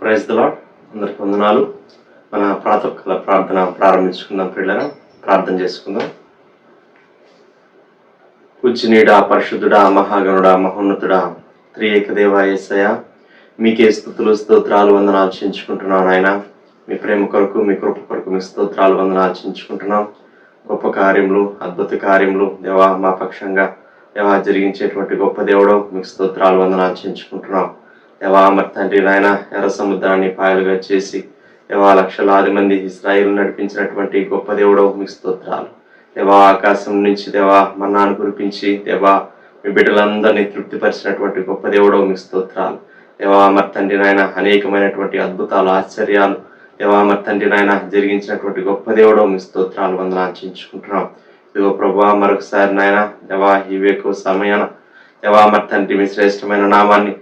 Praise the lord. అందరికి వందనాలు. మన ప్రాతకాల ప్రార్థన ప్రారంభించుకుందాం. పిల్లరా ప్రార్థన చేసుకుందాం. పూజ్యనీయుడా, పరిశుద్ధుడా, మహాగణుడా, మహోన్నతుడా, త్రియేక దేవా యేసయ్య, మీకే స్తుతులు స్తోత్రాలు వందనాలు చించుకుంటున్నాను. ఆయన మీ ప్రేమ కొరకు, మీ కృప కొరకు మీ స్తోత్రాలు వందనాలు చించుకుంటున్నాం. గొప్ప కార్యములు, అద్భుత కార్యములు దేవా మా పక్షంగా దేవా జరిగించేటువంటి గొప్ప దేవుడు, మీకు స్తోత్రాలు వందనాలు చించుకుంటున్నాం. దేవా మరి తండ్రి నాయన ఎర్ర సముద్రాన్ని పాయలుగా చేసి దేవా లక్షలాది మంది ఇశ్రాయేలు నడిపించినటువంటి గొప్ప దేవుడు, మీకు స్తోత్రాలు. దేవా ఆకాశం నుంచి దేవా మన్నాను కురిపించి దేవా మీ బిడ్డలందరినీ తృప్తిపరిచినటువంటి గొప్ప దేవుడు, మీకు స్తోత్రాలు. దేవా మరి తండ్రి నాయన అనేకమైనటువంటి అద్భుతాలు, ఆశ్చర్యాలు దేవా మరి తండ్రి నాయన జరిగించినటువంటి గొప్ప దేవుడు, మీ స్తోత్రాలు వందనాలు చించుకుంటున్నాం. ఇదిగో ప్రభా మరొకసారి నాయన దేవా ఈ వేకువ సమయాన దేవా మరి తండ్రి మీ శ్రేష్టమైన నామాన్ని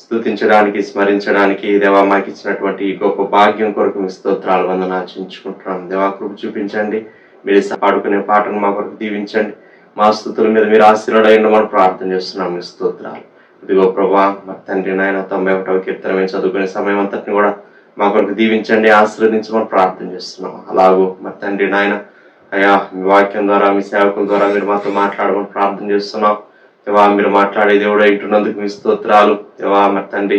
స్తుతించడానికి, స్మరించడానికి దేవా మాకు ఇచ్చినటువంటి గొప్ప భాగ్యం కొరకు మీ స్తోత్రాలు వందనాలు చించుకుంటున్నాం. దేవా కృప చూపించండి. మీరు పాడుకునే పాటను మా కొరకు దీవించండి. మా స్తుతుల మీద మీరు ఆశీర్వాదం మనం ప్రార్థన చేస్తున్నాం. మీ స్తోత్రాలు. ఇదిగో ప్రభా మరి తండ్రి నాయన 91వ కీర్తన మేము చదువుకునే సమయం అంతటిని కూడా మా కొరకు దీవించండి, ఆశీర్వదించమని ప్రార్థన చేస్తున్నాం. అలాగూ మరి తండ్రి నాయన అయ్యా మీ వాక్యం ద్వారా, మీ సేవకుల ద్వారా మీరు మాతో మాట్లాడమని ప్రార్థన చేస్తున్నాం. దేవా మీరు మాట్లాడే దేవుడు ఇంటున్నందుకు మీ స్తోత్రాలు. దేవా మరి తండ్రి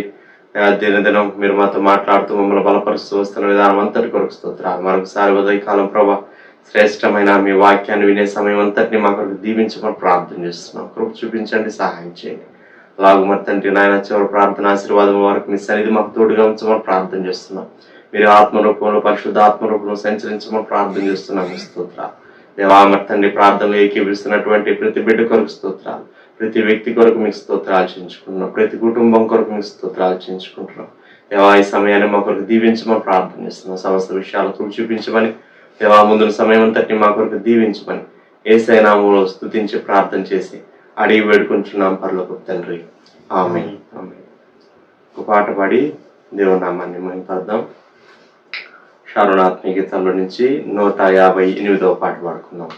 దినదినం మీరు మాతో మాట్లాడుతూ మమ్మల్ని బలపరుస్తూ వస్తున్న విధానం అంతటి కొరకు స్తోత్రాలు. మరొకసారి ఉదయకాలం ప్రభా శ్రేష్టమైన మీ వాక్యాన్ని వినే సమయం అంతటిని మా కొరకు దీవించమని ప్రార్థన చేస్తున్నాం. కృప చూపించండి, సహాయం చేయండి. అలాగే మరి తండ్రి నాయన చివరి ప్రార్థన ఆశీర్వాదం వరకు మీ సన్నిధి మాకు తోడుగా ఉంచమని ప్రార్థన చేస్తున్నాం. మీరు ఆత్మరూపంలో, పరిశుద్ధ ఆత్మరూపంలో సంచరించమని ప్రార్థన చేస్తున్నాం. మీ స్తోత్రాలు. దేవా మరి తండ్రి ప్రార్థనలు ఏకీభవిస్తున్నటువంటి ప్రతి బిడ్డ కొరకు స్తోత్రాలు, ప్రతి వ్యక్తి కొరకు మీకు స్తోత్రాలు చించుకుంటున్నాం, ప్రతి కుటుంబం కొరకు మీకు స్తోత్రాలు చించుకుంటున్నాం. దేవా ఈ సమయాన్ని మా కొరకు దీవించమని ప్రార్థన చేస్తున్నాం. సమస్త విషయాలు కృప చూపించమని దేవా ముందున్న సమయం అంతటిని మా కొరకు దీవించమని యేసయ్య నామములో స్తుతించి ప్రార్థన చేసి అడిగి వేడుకుంటున్నాం పరలోకపు తండ్రి. ఆమేన్. ఆమేన్. ఒక పాట పాడి దేవుని నామాన్ని మహిమపడదాం. శరణాత్మ గీతాల్లో నుంచి 158వ పాట పాడుకుందాం.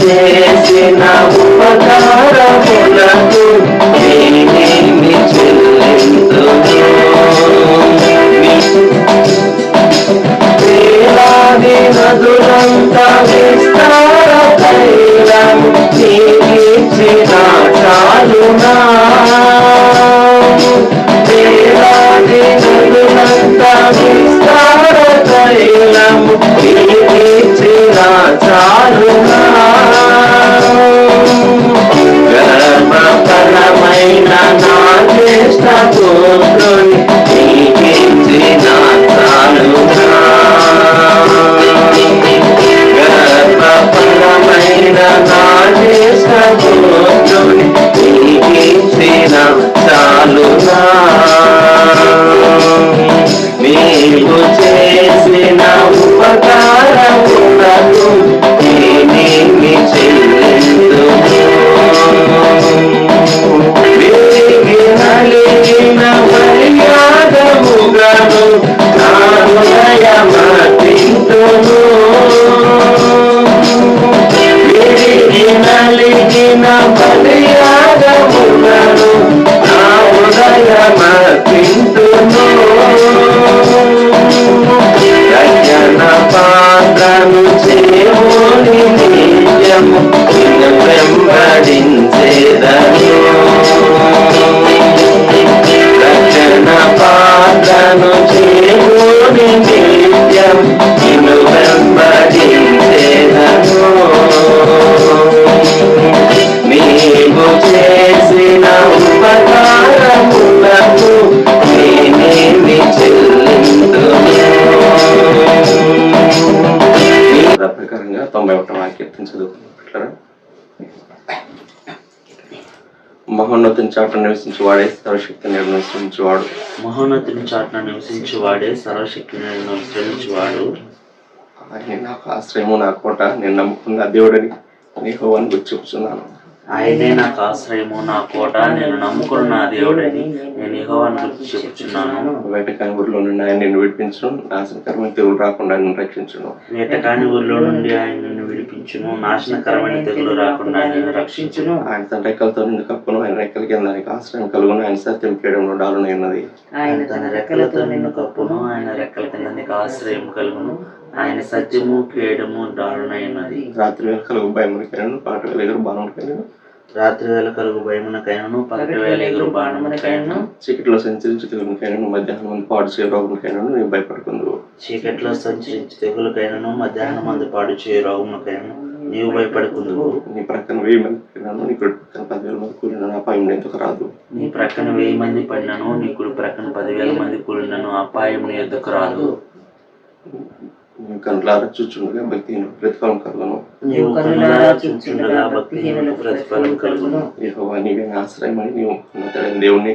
చేసిన ఉపకారములకు నేనేమి చెల్లింతును? వేలాది నదులంతా విస్తార తైలము నీకిచ్చిన చాలునా? వేలాది నదులంతా విస్తార తైలము నీకిచ్చిన చాలునా? గర్భఫలమైన నా జ్యేష్ఠ పుత్రుని నీకిచ్చిన చాలునా? గర్భఫలమైన నా జ్యేష్ఠ పుత్రుని నీకిచ్చిన చాలునా? నీవు చేసిన ఉపకారములకు నేనేమి చెల్లింతును? నలిగిన మర్యాదముగను నా హృదయమర్పింతును. నలిగిన మర్యాదముగను నా హృదయమర్పింతును. రచన పాత్రను చేమోని నిత్యము నిన్ను వెంబడించేదను. రచన పాత్రను చేమోని నిత్యం నిన్ను వెంబడించేదను. నీవు చేసిన ఉపకారములకు నేనేమి చెల్లింతును? వ్యక్తిని చదువుకున్నట్లరా. మహోన్నతుని చాటున నివసించి వాడే సర్వశక్తిని నివసించువాడు. మహోన్నతుని చాటున నివసించి వాడే సర్వశక్తిని నివసించువాడు. ఆయన నాకు ఆశ్రయము, నా కోట, నేను నమ్ముకున్న దేవుడని యెహోవాను గురించి చెప్తున్నాను. ఆయనే నాకు ఆశ్రయము, నా కోట, నేను నమ్ముకున్న నా దేవుడని నేను యెహోవాను గురించి చెప్పుచున్నాను. వేటకాని ఊరిలో నుండి ఆయన నిన్ను విడిపించును, నాశనకరమైన తెగులు రాకుండా నిన్ను రక్షించును. వేటకాని ఊరిలో నుండి ఆయన నిన్ను విడిపించును, నాశనకరమైన తెగులు రాకుండా నిన్ను రక్షించును. ఆయన తన రెక్కలతో నిన్ను కప్పును, ఆయన రెక్కల కింద నీకు ఆశ్రయం కలుగును, ఆయన సత్యం కేయడంలో డాలునై ఉన్నది. ఆయన తన రెక్కలతో నిన్ను కప్పును, ఆయన రెక్కల కింద నీకు ఆశ్రయం కలుగును, ఆయన సత్యము కేయడము డాలునై ఉన్నది. రాత్రి వేళ కలుగు భయమునికైనను, పగటి వేళ ఎగురు బాణమునికైనను, రాత్రి వేళ కలుగు భయమునకైనను, పగటి వేళ ఎగురు బాణమునకైనను, చీకటిలో సంచరించు తెగులుకైనను, మధ్యాహ్నం మంది పాడు చేయ రోగములకైనను నేను భయపడుకుందు. చీకటిలో సంచరించి తెగులకైనను, మధ్యాహ్నం మంది పాడు చేయ రోగములకైనను నీవు భయపడుకుందువు. నీ ప్రక్కన 1000 మంది పడినాను, నీ కుడి ప్రక్కన 10,000 మంది కూలినను అపాయం ఎందుకు రాదు. నీ ప్రక్కన 1000 మంది పడినను, నీ కుడి ప్రక్కన 10,000 మంది కూలినను అపాయం నీ ఎద్దుకు రాదు. నీవు కనులారా చూచుండగా భక్తిహీనులకు ప్రతిఫలం కలుగును. నీవు కనులారా చూచుండగా భక్తిహీనులకు ప్రతిఫలం కలుగును. యెహోవా నీవే నా ఆశ్రయమని నీవు ఉన్నతమైన దేవుని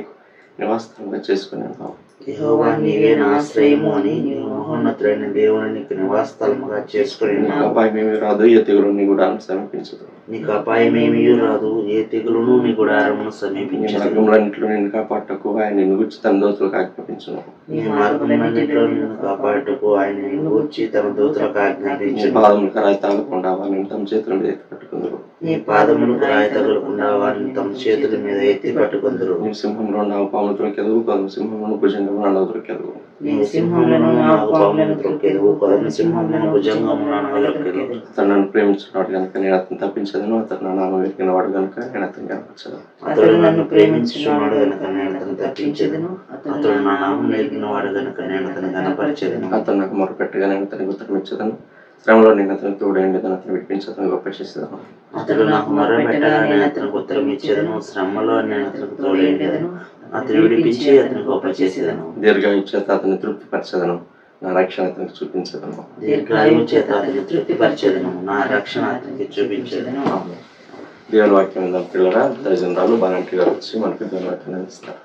నివాసంగా చేసుకున్నాను. యెహోవా నీవే నా ఆశ్రయము అని నీవు మహోన్నతుడైన దేవుని నీకు నివాసస్థలముగా చేసుకుని ఉన్నావు. అపాయం ఏమీ రాదు, ఏ తెగులు నీ గుడారం సమీపించదు. నీకు అపాయమేమీ రాదు, ఏ తెగులును నీ గుడారమును సమీపించదు. మార్గములన్నిటిలో నిన్ను కాపాడటకు ఆయన నిన్ను గురించి తన దూతలకు ఆజ్ఞాపించును. నీ మార్గములన్నిటిలో నిన్ను కాపాడటకు ఆయన నిన్ను గూర్చి తన దూతలకు ఆజ్ఞాపించును. పాదములకు రాయి తాగకుండా వారిని తమ చేతుల మీద ఎత్తి పట్టుకుందరు. నీ పాదములకు రాయి తగలకుండా వారిని తమ చేతుల మీద ఎత్తి పట్టుకుందరు. నీ సింహంలో నావు పాములు దొరికెదవు, కొదమ సింహంలో భుజంగము నాలుగు దొరికెదవు. నీ సింహంలో నాగు పాములను దొరికెదవు, కొదమ సింహంలో భుజంగము నాలుగు దొరికెదవు. అతను నన్ను ప్రేమించినవాడు కనుక నేను అతను తప్పించదను, అతను నా నామం వెతికిన వాడు కనుక నేను అతను కనపరచదు. అతడు నన్ను ప్రేమించున్నాడు గనుక నేను అతను తప్పించదను, అతడు నా నామం ఎరిగిన వాడు గనుక నేను అతను కనపరచదను. అతను నాకు మొరపెట్టగా నేను అతనికి ఉత్తరమిచ్చదను, శ్రమలో నేను అతనికి తోడైండి అతను విడిపించదను, గొప్ప చేసేదను. అతడు నాకు మొరపెట్టగా నేను అతనికి ఉత్తరం ఇచ్చేదను, శ్రమలో నేను అతనికి తోడైండేదను, అతను విడిపించి అతను గొప్ప చేసేదను. దీర్ఘాయు చేత అతన్ని తృప్తిపరచదను, నా రక్షణ అతనికి చూపించదను. దీర్ఘాయువు చేత అతన్ని తృప్తిపరచదను, నా రక్షణ అతనికి చూపించదను. దేవుని వాక్యం పిల్లరా తల్లిదండ్రులు బాలంటి గారు వచ్చి మనకి దేవుని వాక్యం ఇస్తారు.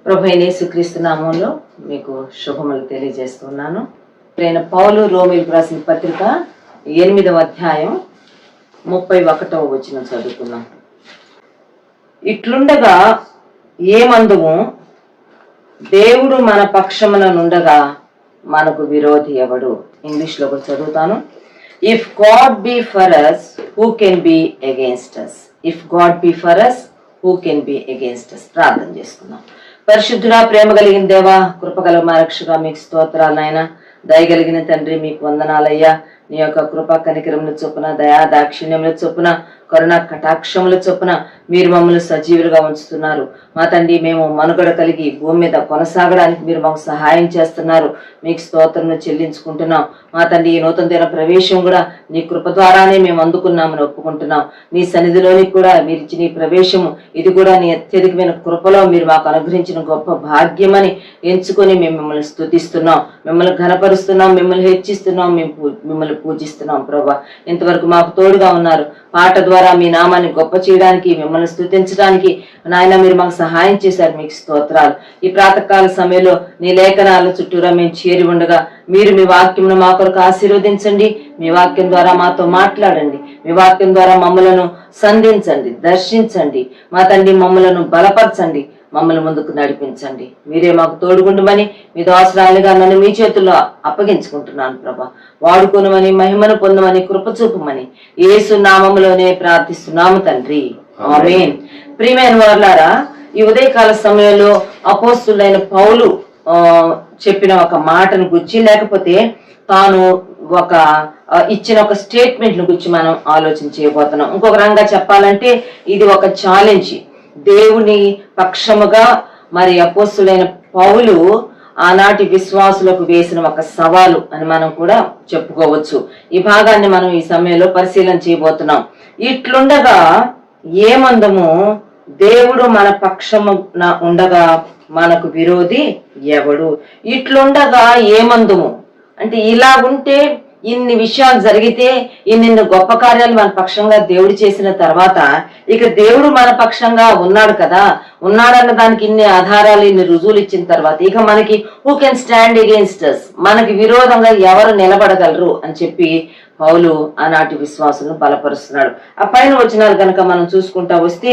ప్రభువైన యేసుక్రీస్తు నామంలో మీకు శుభములు తెలియజేస్తున్నాను. ప్రేమ పౌలు రోమీయులకు రాసిన పత్రిక 8వ అధ్యాయం 31వ వచనం చదువుకున్నాం. ఇట్లుండగా ఏమందుము, దేవుడు మన పక్షమున నుండగా మనకు విరోధి ఎవడు? ఇంగ్లీష్ లో కూడా చదువుతాను. If God B for us, who can be against us? If God B for us, who can be against us? ప్రార్థన చేసుకుందాం. పరిశుద్ధుడా, ప్రేమ కలిగిన దేవా, కృపగల మా రక్షగా మీకు స్తోత్రాలు నాయన. దయగలిగిన తండ్రి మీకు వందనాలయ్యా. నీ యొక్క కృపా కనికరముల చొప్పున, దయా దాక్షిణ్యముల చొప్పున, కరుణ కటాక్షముల చొప్పున మీరు మమ్మల్ని సజీవులుగా ఉంచుతున్నారు. మా తండ్రి, మేము మనుగడ కలిగి భూమి మీద కొనసాగడానికి మీరు మాకు సహాయం చేస్తున్నారు. మీకు స్తోత్రం చెల్లించుకుంటున్నాం. మా తండ్రి, ఈ నూతన దిన ప్రవేశం కూడా నీ కృప ద్వారానే మేము అందుకున్నామని ఒప్పుకుంటున్నాం. నీ సన్నిధిలోనికి కూడా మీరు ఇచ్చిన ఈ ప్రవేశము, ఇది కూడా నీ అత్యధికమైన కృపలో మీరు మాకు అనుగ్రహించిన గొప్ప భాగ్యమని ఎంచుకొని మేము మిమ్మల్ని స్తుతిస్తున్నాం, మిమ్మల్ని ఘనపరుస్తున్నాం, మిమ్మల్ని హెచ్చిస్తున్నాం, మిమ్మల్ని పూజిస్తున్నాం. ప్రభా, ఇంతవరకు మాకు తోడుగా ఉన్నారు. పాట ద్వారా మీ నామాన్ని గొప్ప చేయడానికి, మిమ్మల్ని స్తుతించడానికి నాయన మీరు మాకు సహాయం చేశారు. మీకు స్తోత్రాలు. ఈ ప్రాతకాల సమయంలో నీ లేఖనాల చుట్టూరా మేము చేరి ఉండగా మీరు మీ వాక్యమును మా కొరకు ఆశీర్వదించండి. మీ వాక్యం ద్వారా మాతో మాట్లాడండి. మీ వాక్యం ద్వారా మమ్మలను సంధించండి, దర్శించండి. మా తండ్రి, మమ్మలను బలపరచండి, మమ్మల్ని ముందుకు నడిపించండి. మీరే మాకు తోడుగుండమని మీ దాసురాలిగా నన్ను మీ చేతుల్లో అప్పగించుకుంటున్నాను ప్రభా. వాడుకోనమని, మహిమను పొందమని, కృప చూపమని యేసు నామములోనే ప్రార్థిస్తున్నాము తండ్రి, ఆమేన్. ప్రియమైన వారులారా, ఈ ఉదయకాల సమయంలో అపోస్తులైన పౌలు చెప్పిన ఒక మాటను గురించి, లేకపోతే తాను ఒక ఇచ్చిన ఒక స్టేట్మెంట్ ను గురించి మనం ఆలోచన చేయబోతున్నాం. ఇంకొక రంగా చెప్పాలంటే ఇది ఒక ఛాలెంజ్. దేవుని పక్షముగా మరి అపోస్తులైన పౌలు ఆనాటి విశ్వాసులకు వేసిన ఒక సవాలు అని మనం కూడా చెప్పుకోవచ్చు. ఈ భాగాన్ని మనం ఈ సమయంలో పరిశీలన చేయబోతున్నాం. ఇట్లుండగా ఏమందము, దేవుడు మన పక్షమున ఉండగా మనకు విరోధి ఎవడు? ఇట్లుండగా ఏమందుము అంటే ఇలా ఉంటే ఇన్ని విషయాలు జరిగితే ఇన్ని గొప్ప కార్యాలు మన పక్షంగా దేవుడు చేసిన తర్వాత ఇక దేవుడు మన పక్షంగా ఉన్నాడు కదా, ఉన్నాడన్న దానికి ఇన్ని ఆధారాలు ఇన్ని రుజువులు ఇచ్చిన తర్వాత ఇక మనకి who can stand against us, మనకి విరోధంగా ఎవరు నిలబడగలరు అని చెప్పి పౌలు ఆనాటి విశ్వాసులను బలపరుస్తున్నాడు. ఆ పైన వచనాలు కనుక మనం చూసుకుంటా వస్తే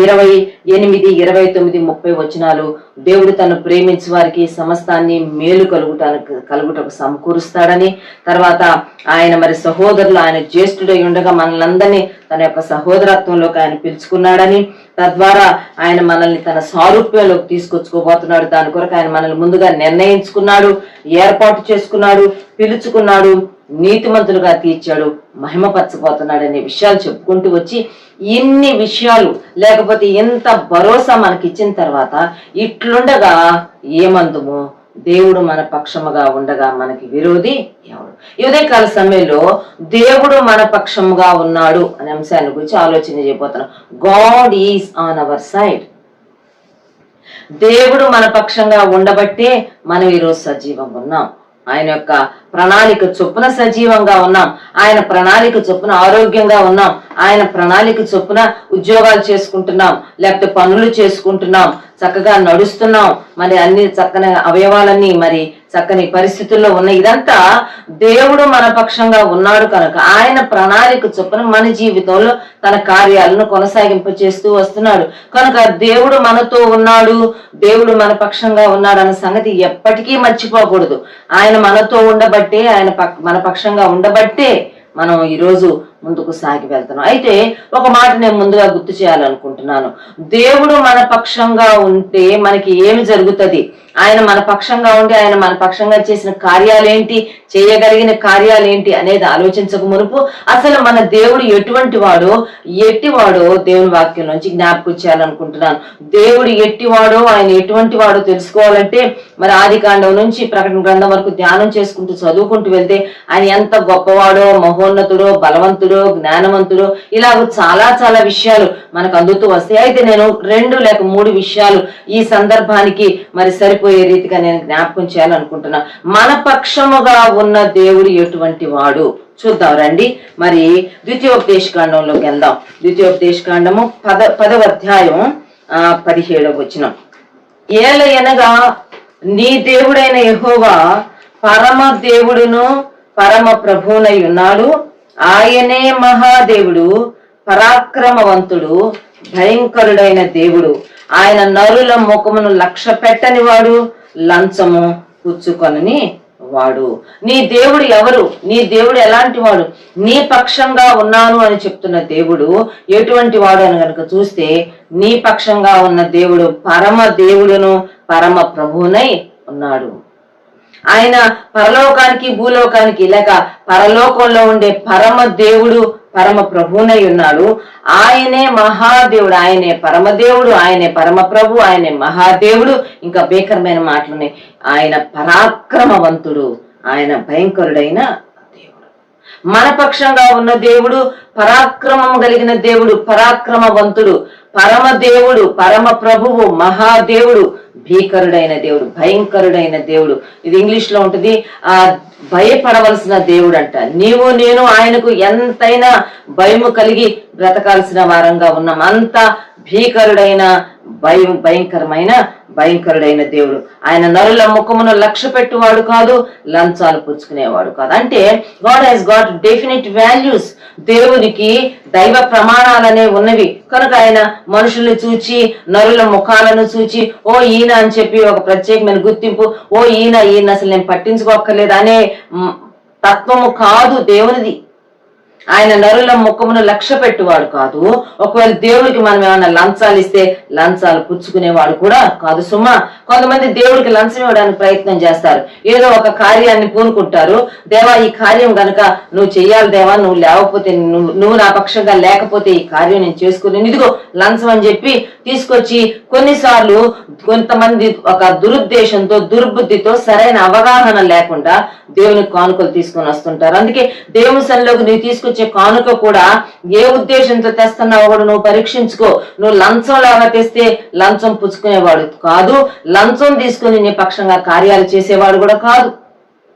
28, 29, 30 వచనాలు, దేవుడు తను ప్రేమించే వారికి సమస్తాన్ని మేలు కలుగుటకు సమకూరుస్తాడని, తర్వాత ఆయన మరి సహోదరులు ఆయన జ్యేష్ఠుడై ఉండగా మనల్ని తన యొక్క సహోదరత్వంలోకి ఆయన పిలుచుకున్నాడని, తద్వారా ఆయన మనల్ని తన సారూప్యంలోకి తీసుకొచ్చుకోబోతున్నాడు. దాని కొరకు ఆయన మనల్ని ముందుగా నిర్ణయించుకున్నాడు, ఏర్పాటు చేసుకున్నాడు, పిలుచుకున్నాడు, నీతిమంతులుగా తీర్చాడు, మహిమపరచబోతున్నాడు అనే విషయాలు చెప్పుకుంటూ వచ్చి ఇన్ని విషయాలు లేకపోతే ఎంత భరోసా మనకి ఇచ్చిన తర్వాత ఇట్లుండగా ఏమందుము, దేవుడు మన పక్షముగా ఉండగా మనకి విరోధి ఎవడు? ఈ ఉదయకాల సమయంలో దేవుడు మన పక్షముగా ఉన్నాడు అనే అంశాన్ని గురించి ఆలోచన చేయబోతున్నాం. God is on our side. దేవుడు మన పక్షంగా ఉండబట్టే మనం ఈరోజు సజీవంగా ఉన్నాం. ఆయన యొక్క ప్రణాళిక చొప్పున సజీవంగా ఉన్నాం, ఆయన ప్రణాళిక చొప్పున ఆరోగ్యంగా ఉన్నాం, ఆయన ప్రణాళిక చొప్పున ఉద్యోగాలు చేసుకుంటున్నాం, లేకపోతే పనులు చేసుకుంటున్నాం, చక్కగా నడుస్తున్నాం, మరి అన్ని చక్కని అవయవాలన్నీ మరి చక్కని పరిస్థితుల్లో ఉన్నాయి. ఇదంతా దేవుడు మన పక్షంగా ఉన్నాడు కనుక ఆయన ప్రణాళిక చొప్పున మన జీవితంలో తన కార్యాలను కొనసాగింప చేస్తూ వస్తున్నాడు కనుక దేవుడు మనతో ఉన్నాడు, దేవుడు మన పక్షంగా ఉన్నాడు అన్న సంగతి ఎప్పటికీ మర్చిపోకూడదు. ఆయన మనతో ఉండబట్టే, ఆయన మన పక్షంగా ఉండబట్టే మనం ఈరోజు ముందుకు సాగి వెళ్తున్నాం. అయితే ఒక మాట నేను ముందుగా గుర్తు చేయాలనుకుంటున్నాను. దేవుడు మన పక్షంగా ఉంటే మనకి ఏమి జరుగుతుంది, ఆయన మన పక్షంగా ఉంటే ఆయన మన పక్షంగా చేసిన కార్యాలేంటి, చేయగలిగిన కార్యాలేంటి అనేది ఆలోచించక మునుపు అసలు మన దేవుడు ఎట్టివాడో దేవుని వాక్యం నుంచి జ్ఞాపకం చేయాలనుకుంటున్నాను. దేవుడు ఎట్టివాడో, ఆయన ఎటువంటి వాడో తెలుసుకోవాలంటే మరి ఆదికాండం నుంచి ప్రకటన గ్రంథం వరకు ధ్యానం చేసుకుంటూ చదువుకుంటూ వెళ్తే ఆయన ఎంత గొప్పవాడో, మహోన్నతుడో, బలవంతుడో, జ్ఞానవంతుడు, ఇలా చాలా చాలా విషయాలు మనకు అందుతూ వస్తాయి. అయితే నేను 2 లేక 3 విషయాలు ఈ సందర్భానికి మరి సరిపోయే రీతిగా నేను జ్ఞాపకం చేయాలనుకుంటున్నా. మన పక్షముగా ఉన్న దేవుడు ఎటువంటి వాడు చూద్దాం రండి. మరి ద్వితీయోపదేశకాండంలోకి వెళ్దాం. ద్వితీయోపదేశకాండము 10వ అధ్యాయం 17వ వచనం. ఏలయనగా నీ దేవుడైన యెహోవా పరమ దేవుడును పరమ ప్రభువునై ఉన్నాడు, ఆయనే మహాదేవుడు, పరాక్రమవంతుడు, భయంకరుడైన దేవుడు, ఆయన నరుల ముఖమును లక్ష్య పెట్టని వాడు, లంచము పుచ్చుకొనని వాడు. నీ దేవుడు ఎవరు? నీ దేవుడు ఎలాంటి వాడు? నీ పక్షంగా ఉన్నాను అని చెప్తున్న దేవుడు ఎటువంటి వాడు అని కనుక చూస్తే, నీ పక్షంగా ఉన్న దేవుడు పరమ దేవుడును పరమ ప్రభువునై ఉన్నాడు. ఆయన పరలోకానికి భూలోకానికి లేక పరలోకంలో ఉండే పరమ దేవుడు పరమ ప్రభువునై ఉన్నాడు. ఆయనే మహాదేవుడు, ఆయనే పరమదేవుడు, ఆయనే పరమ ప్రభు, ఆయనే మహాదేవుడు. ఇంకా భీకరమైన మాటలున్నాయి. ఆయన పరాక్రమవంతుడు, ఆయన భయంకరుడైన దేవుడు. మన పక్షంగా ఉన్న దేవుడు పరాక్రమం కలిగిన దేవుడు, పరాక్రమవంతుడు, పరమదేవుడు, పరమ ప్రభువు, మహాదేవుడు, భీకరుడైన దేవుడు, భయంకరుడైన దేవుడు. ఇది ఇంగ్లీష్ లో ఉంటుంది, భయపడవలసిన దేవుడు అంట. నీవు నేను ఆయనకు ఎంతైనా భయము కలిగి బ్రతకాల్సిన వారంగా ఉన్నాం. అంత భీకరుడైన భయంకరుడైన దేవుడు. ఆయన నరుల ముఖమును లక్ష్య పెట్టువాడు కాదు, లంచాలు పుచ్చుకునేవాడు కాదు. అంటే God has got definite values. దేవునికి దైవ ప్రమాణాలనే ఉన్నవి కనుక ఆయన మనుషుల్ని చూచి, నరుల ముఖాలను చూచి, ఓ ఈయన అని చెప్పి ఒక ప్రత్యేకమైన గుర్తింపు, ఓ ఈయన అసలు నేను పట్టించుకోక్కర్లేదు అనే తత్వము కాదు దేవునిది. ఆయన నరుల ముఖమును లక్ష్య పెట్టువాడు కాదు. ఒకవేళ దేవుడికి మనం ఏమైనా లంచాలు ఇస్తే లంచాలు పుచ్చుకునేవాడు కూడా కాదు సుమా. కొంతమంది దేవుడికి లంచం ఇవ్వడానికి ప్రయత్నం చేస్తారు. ఏదో ఒక కార్యాన్ని పూనుకుంటారు, దేవా ఈ కార్యం గనక నువ్వు చెయ్యాలి దేవా, నువ్వు లేకపోతే నువ్వు నా పక్షంగా లేకపోతే ఈ కార్యం నేను చేసుకోలేను, ఇదిగో లంచం అని చెప్పి తీసుకొచ్చి కొన్నిసార్లు కొంతమంది ఒక దురుద్దేశంతో, దుర్బుద్ధితో, సరైన అవగాహన లేకుండా దేవునికి కానుకలు తీసుకొని వస్తుంటారు. అందుకే దేవుని సన్నిలోకి నువ్వు తీసుకొచ్చే కానుక కూడా ఏ ఉద్దేశంతో తెస్తున్నావు కూడా నువ్వు పరీక్షించుకో. నువ్వు లంచం లాగా తెస్తే లంచం పుచ్చుకునేవాడు కాదు, లంచం తీసుకుని నీ పక్షంగా కార్యాలు చేసేవాడు కూడా కాదు.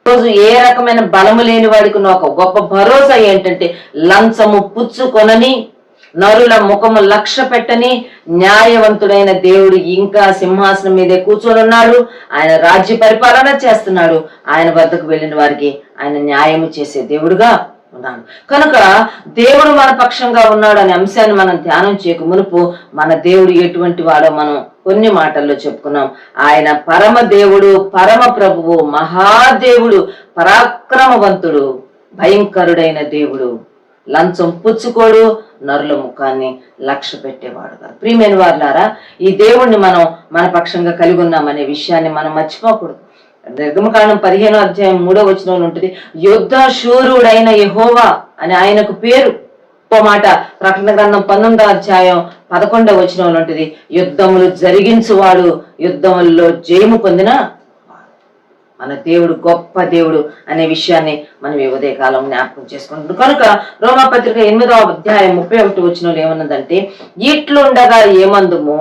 రోజు ఏ రకమైన బలము లేని వాడికి ఉన్న ఒక గొప్ప భరోసా ఏంటంటే, లంచము పుచ్చుకొనని, నరుల ముఖము లక్ష్య పెట్టని న్యాయవంతుడైన దేవుడు ఇంకా సింహాసనం మీదే కూర్చొని ఉన్నాడు. ఆయన రాజ్య పరిపాలన చేస్తున్నాడు. ఆయన వద్దకు వెళ్ళిన వారికి ఆయన న్యాయము చేసే దేవుడుగా ఉన్నాడు. కనుక దేవుడు మన పక్షంగా ఉన్నాడు అనే అంశాన్ని మనం ధ్యానం చేయక మునుపు మన దేవుడు ఎటువంటి వాడో మనం కొన్ని మాటల్లో చెప్పుకున్నాం. ఆయన పరమ దేవుడు, పరమ ప్రభువు, మహాదేవుడు, పరాక్రమవంతుడు, భయంకరుడైన దేవుడు, లంచం పుచ్చుకోడు, నరుల ముఖాన్ని లక్ష్య పెట్టేవాడు కాదు. ప్రియమైన వారులారా, ఈ దేవుణ్ణి మనం మన పక్షంగా కలిగి ఉన్నామనే విషయాన్ని మనం మర్చిపోకూడదు. నిర్గమకాండం 15వ అధ్యాయం 3వ వచనంలో ఉంటుంది, యుద్ధ శూరుడైన యెహోవా అని ఆయనకు పేరు. ఓ మాట ప్రకటన గ్రంథం 19వ అధ్యాయం 11వ వచనంలో ఉంటుంది, యుద్ధములు జరిగించువాడు, యుద్ధములలో జయము పొందిన మన దేవుడు గొప్ప దేవుడు అనే విషయాన్ని మనం ఈ ఉదయ కాలం జ్ఞాపకం చేసుకుంటున్నాం. కనుక రోమాపత్రిక 8వ అధ్యాయం 31వ వచనంలో ఏమన్నదంటే, ఇట్లుండగా ఏమందుము,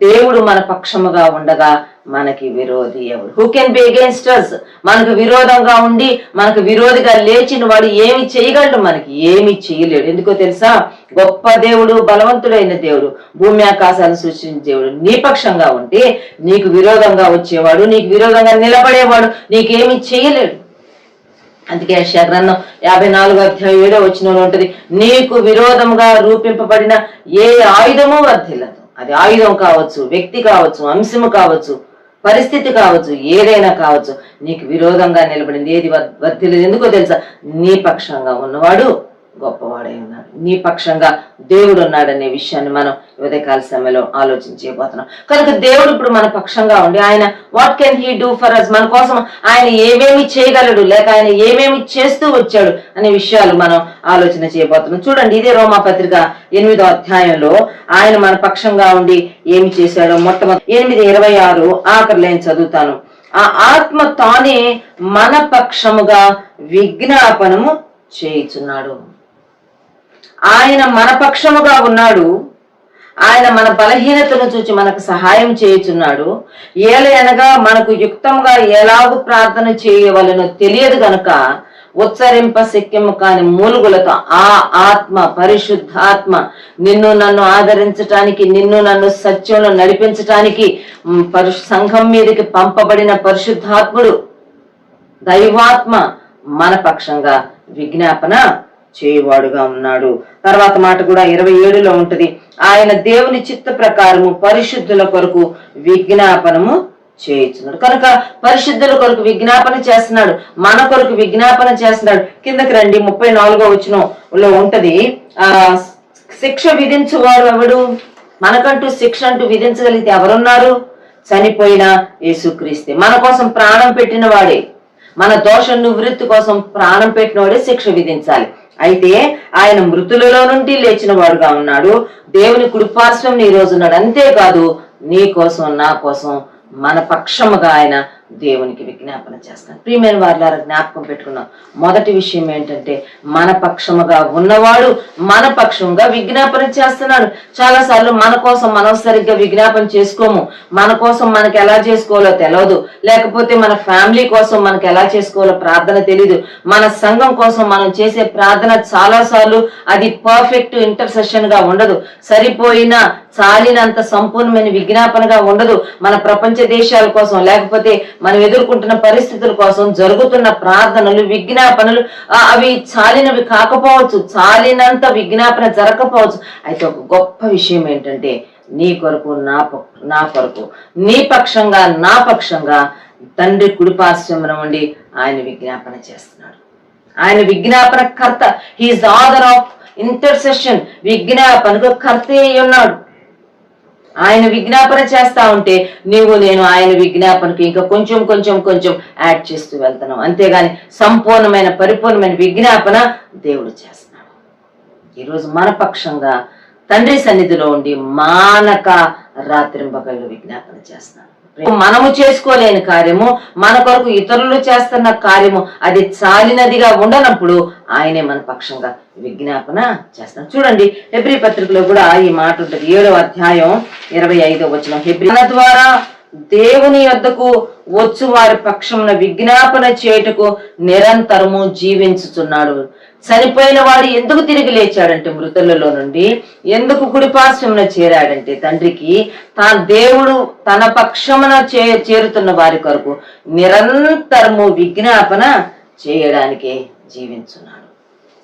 దేవుడు మన పక్షముగా ఉండగా మనకి విరోధి ఎవరు? Who can be against us? మనకు విరోధంగా ఉండి మనకు విరోధిగా లేచిన వాడు ఏమి చేయగలడు? మనకి ఏమి చేయలేడు. ఎందుకో తెలుసా? గొప్ప దేవుడు, బలవంతుడైన దేవుడు, భూమి ఆకాశాలను సృష్టించిన దేవుడు నీ పక్షంగా ఉంటే నీకు విరోధంగా వచ్చేవాడు, నీకు విరోధంగా నిలబడేవాడు నీకేమి చేయలేడు. అందుకే యెషయా గ్రంథం 54వ అధ్యాయం 7వ వచనంలో ఉంటది, నీకు విరోధముగా రూపింపబడిన ఏ ఆయుధము వర్ధిల్లదు. అది ఆయుధం కావచ్చు, వ్యక్తి కావచ్చు, అంశము కావచ్చు, పరిస్థితి కావచ్చు, ఏదైనా కావచ్చు, నీకు విరోధంగా నిలబడింది ఏది వర్ధిల్లదు. ఎందుకో తెలుసా? నీ పక్షంగా ఉన్నవాడు గొప్పవాడై ఉన్నాడు, నీ పక్షంగా దేవుడు ఉన్నాడనే విషయాన్ని మనం ఉదయకాల సమయంలో ఆలోచించబోతున్నాం. కనుక దేవుడు ఇప్పుడు మన పక్షంగా ఉండి ఆయన what can he do for us, మన కోసం ఆయన ఏమేమి చేయగలడు, లేక ఆయన ఏమేమి చేస్తూ వచ్చాడు అనే విషయాలు మనం ఆలోచన చేయబోతున్నాం. చూడండి, ఇదే రోమాపత్రిక 8వ అధ్యాయంలో ఆయన మన పక్షంగా ఉండి ఏమి చేశాడో మొట్టమొదటి 8:26 ఆఖరి లైన్ చదువుతాను. ఆ ఆత్మ తానే మన పక్షముగా విజ్ఞాపనము చేయుచున్నాడు. ఆయన మన పక్షముగా ఉన్నాడు. ఆయన మన బలహీనతను చూచి మనకు సహాయం చేయుచున్నాడు. ఏలయనగా మనకు యుక్తంగా ఎలాగూ ప్రార్థన చేయవలనో తెలియదు గనుక ఉచ్చరింప శక్యము కాని మూలుగులతో ఆ ఆత్మ, పరిశుద్ధాత్మ నిన్ను నన్ను ఆదరించటానికి, నిన్ను నన్ను సత్యంలో నడిపించటానికి సంఘం మీదకి పంపబడిన పరిశుద్ధాత్ముడు, దైవాత్మ మన పక్షంగా విజ్ఞాపన చేయువాడుగా ఉన్నాడు. తర్వాత మాట కూడా 27లో ఉంటది, ఆయన దేవుని చిత్త ప్రకారము పరిశుద్ధుల కొరకు విజ్ఞాపనము చేయుచున్నాడు. కనుక పరిశుద్ధుల కొరకు విజ్ఞాపన చేస్తున్నాడు, మన కొరకు విజ్ఞాపన చేస్తున్నాడు. కిందకి రండి, 34వ వచనంలో ఉంటది, శిక్ష విధించువాడు ఎవడు? మనకంటూ శిక్ష అంటూ విధించగలిగితే ఎవరున్నారు? చనిపోయిన యేసుక్రీస్తే. మన కోసం ప్రాణం పెట్టిన వాడే, మన దోష నివృత్తి కోసం ప్రాణం పెట్టిన వాడే శిక్ష విధించాలి. అయితే ఆయన మృతులలో నుండి లేచిన వాడుగా ఉన్నాడు, దేవుని కుడిపార్శ్వం ఈ రోజు ఉన్నాడు. అంతేకాదు నీ కోసం, నా కోసం, మన పక్షముగా ఆయన దేవునికి విజ్ఞాపన చేస్తాడు. ప్రియమైన వారులారా, జ్ఞాపకం పెట్టుకున్నాం. మొదటి విషయం ఏంటంటే, మన పక్షముగా ఉన్నవాడు మన పక్షంగా విజ్ఞాపన చేస్తున్నాడు. చాలా సార్లు మన కోసం మనం సరిగ్గా విజ్ఞాపన చేసుకోము. మన కోసం మనకి ఎలా చేసుకోవాలో తెలియదు, లేకపోతే మన ఫ్యామిలీ కోసం మనకి ఎలా చేసుకోవాలో ప్రార్థన తెలీదు. మన సంఘం కోసం మనం చేసే ప్రార్థన చాలా సార్లు అది పర్ఫెక్ట్ ఇంటర్సెషన్ గా ఉండదు, సరిపోయిన చాలినంత సంపూర్ణమైన విజ్ఞాపనగా ఉండదు. మన ప్రపంచ దేశాల కోసం, లేకపోతే మనం ఎదుర్కొంటున్న పరిస్థితుల కోసం జరుగుతున్న ప్రార్థనలు, విజ్ఞాపనలు అవి చాలినవి కాకపోవచ్చు, చాలినంత విజ్ఞాపన జరగకపోవచ్చు. అయితే ఒక గొప్ప విషయం ఏంటంటే, నీ కొరకు, నా కొరకు, నీ పక్షంగా, నా పక్షంగా తండ్రి కుడిపార్శ్వమున ఉండి ఆయన విజ్ఞాపన చేస్తున్నాడు. ఆయన విజ్ఞాపన కర్త. He's the author of intercession. విజ్ఞాపనకు కర్త అయి ఉన్నాడు. ఆయన విజ్ఞాపన చేస్తా ఉంటే నీవు నేను ఆయన విజ్ఞాపనకు ఇంకా కొంచెం కొంచెం కొంచెం యాడ్ చేస్తూ వెళ్తున్నాం. అంతేగాని సంపూర్ణమైన, పరిపూర్ణమైన విజ్ఞాపన దేవుడు చేస్తున్నాడు. ఈరోజు మన పక్షంగా తండ్రి సన్నిధిలో ఉండి మానక రాత్రింబగళ్ళు విజ్ఞాపన చేస్తున్నాడు. మనము చేసుకోలేని కార్యము, మన కొరకు ఇతరులు చేస్తున్న కార్యము అది చాలినదిగా ఉండనప్పుడు ఆయనే మన పక్షంగా విజ్ఞాపన చేస్తాం. చూడండి, హెబ్రీ పత్రికలో కూడా ఈ మాట ఉంటుంది. 7వ అధ్యాయం 25వ వచనం, హెబ్రీ ద్వారా దేవుని యొద్దకు వచ్చు వారి పక్షమున విజ్ఞాపన చేయుటకు నిరంతరము జీవించుచున్నాడు. చనిపోయిన వాడు ఎందుకు తిరిగి లేచాడంటే మృతులలో నుండి, ఎందుకు కుడిపార్శ్వమున చేరాడంటే తండ్రికి దేవుడు తన పక్షమున చేరుతున్న వారి కొరకు నిరంతరము విజ్ఞాపన చేయడానికే జీవించున్నాడు.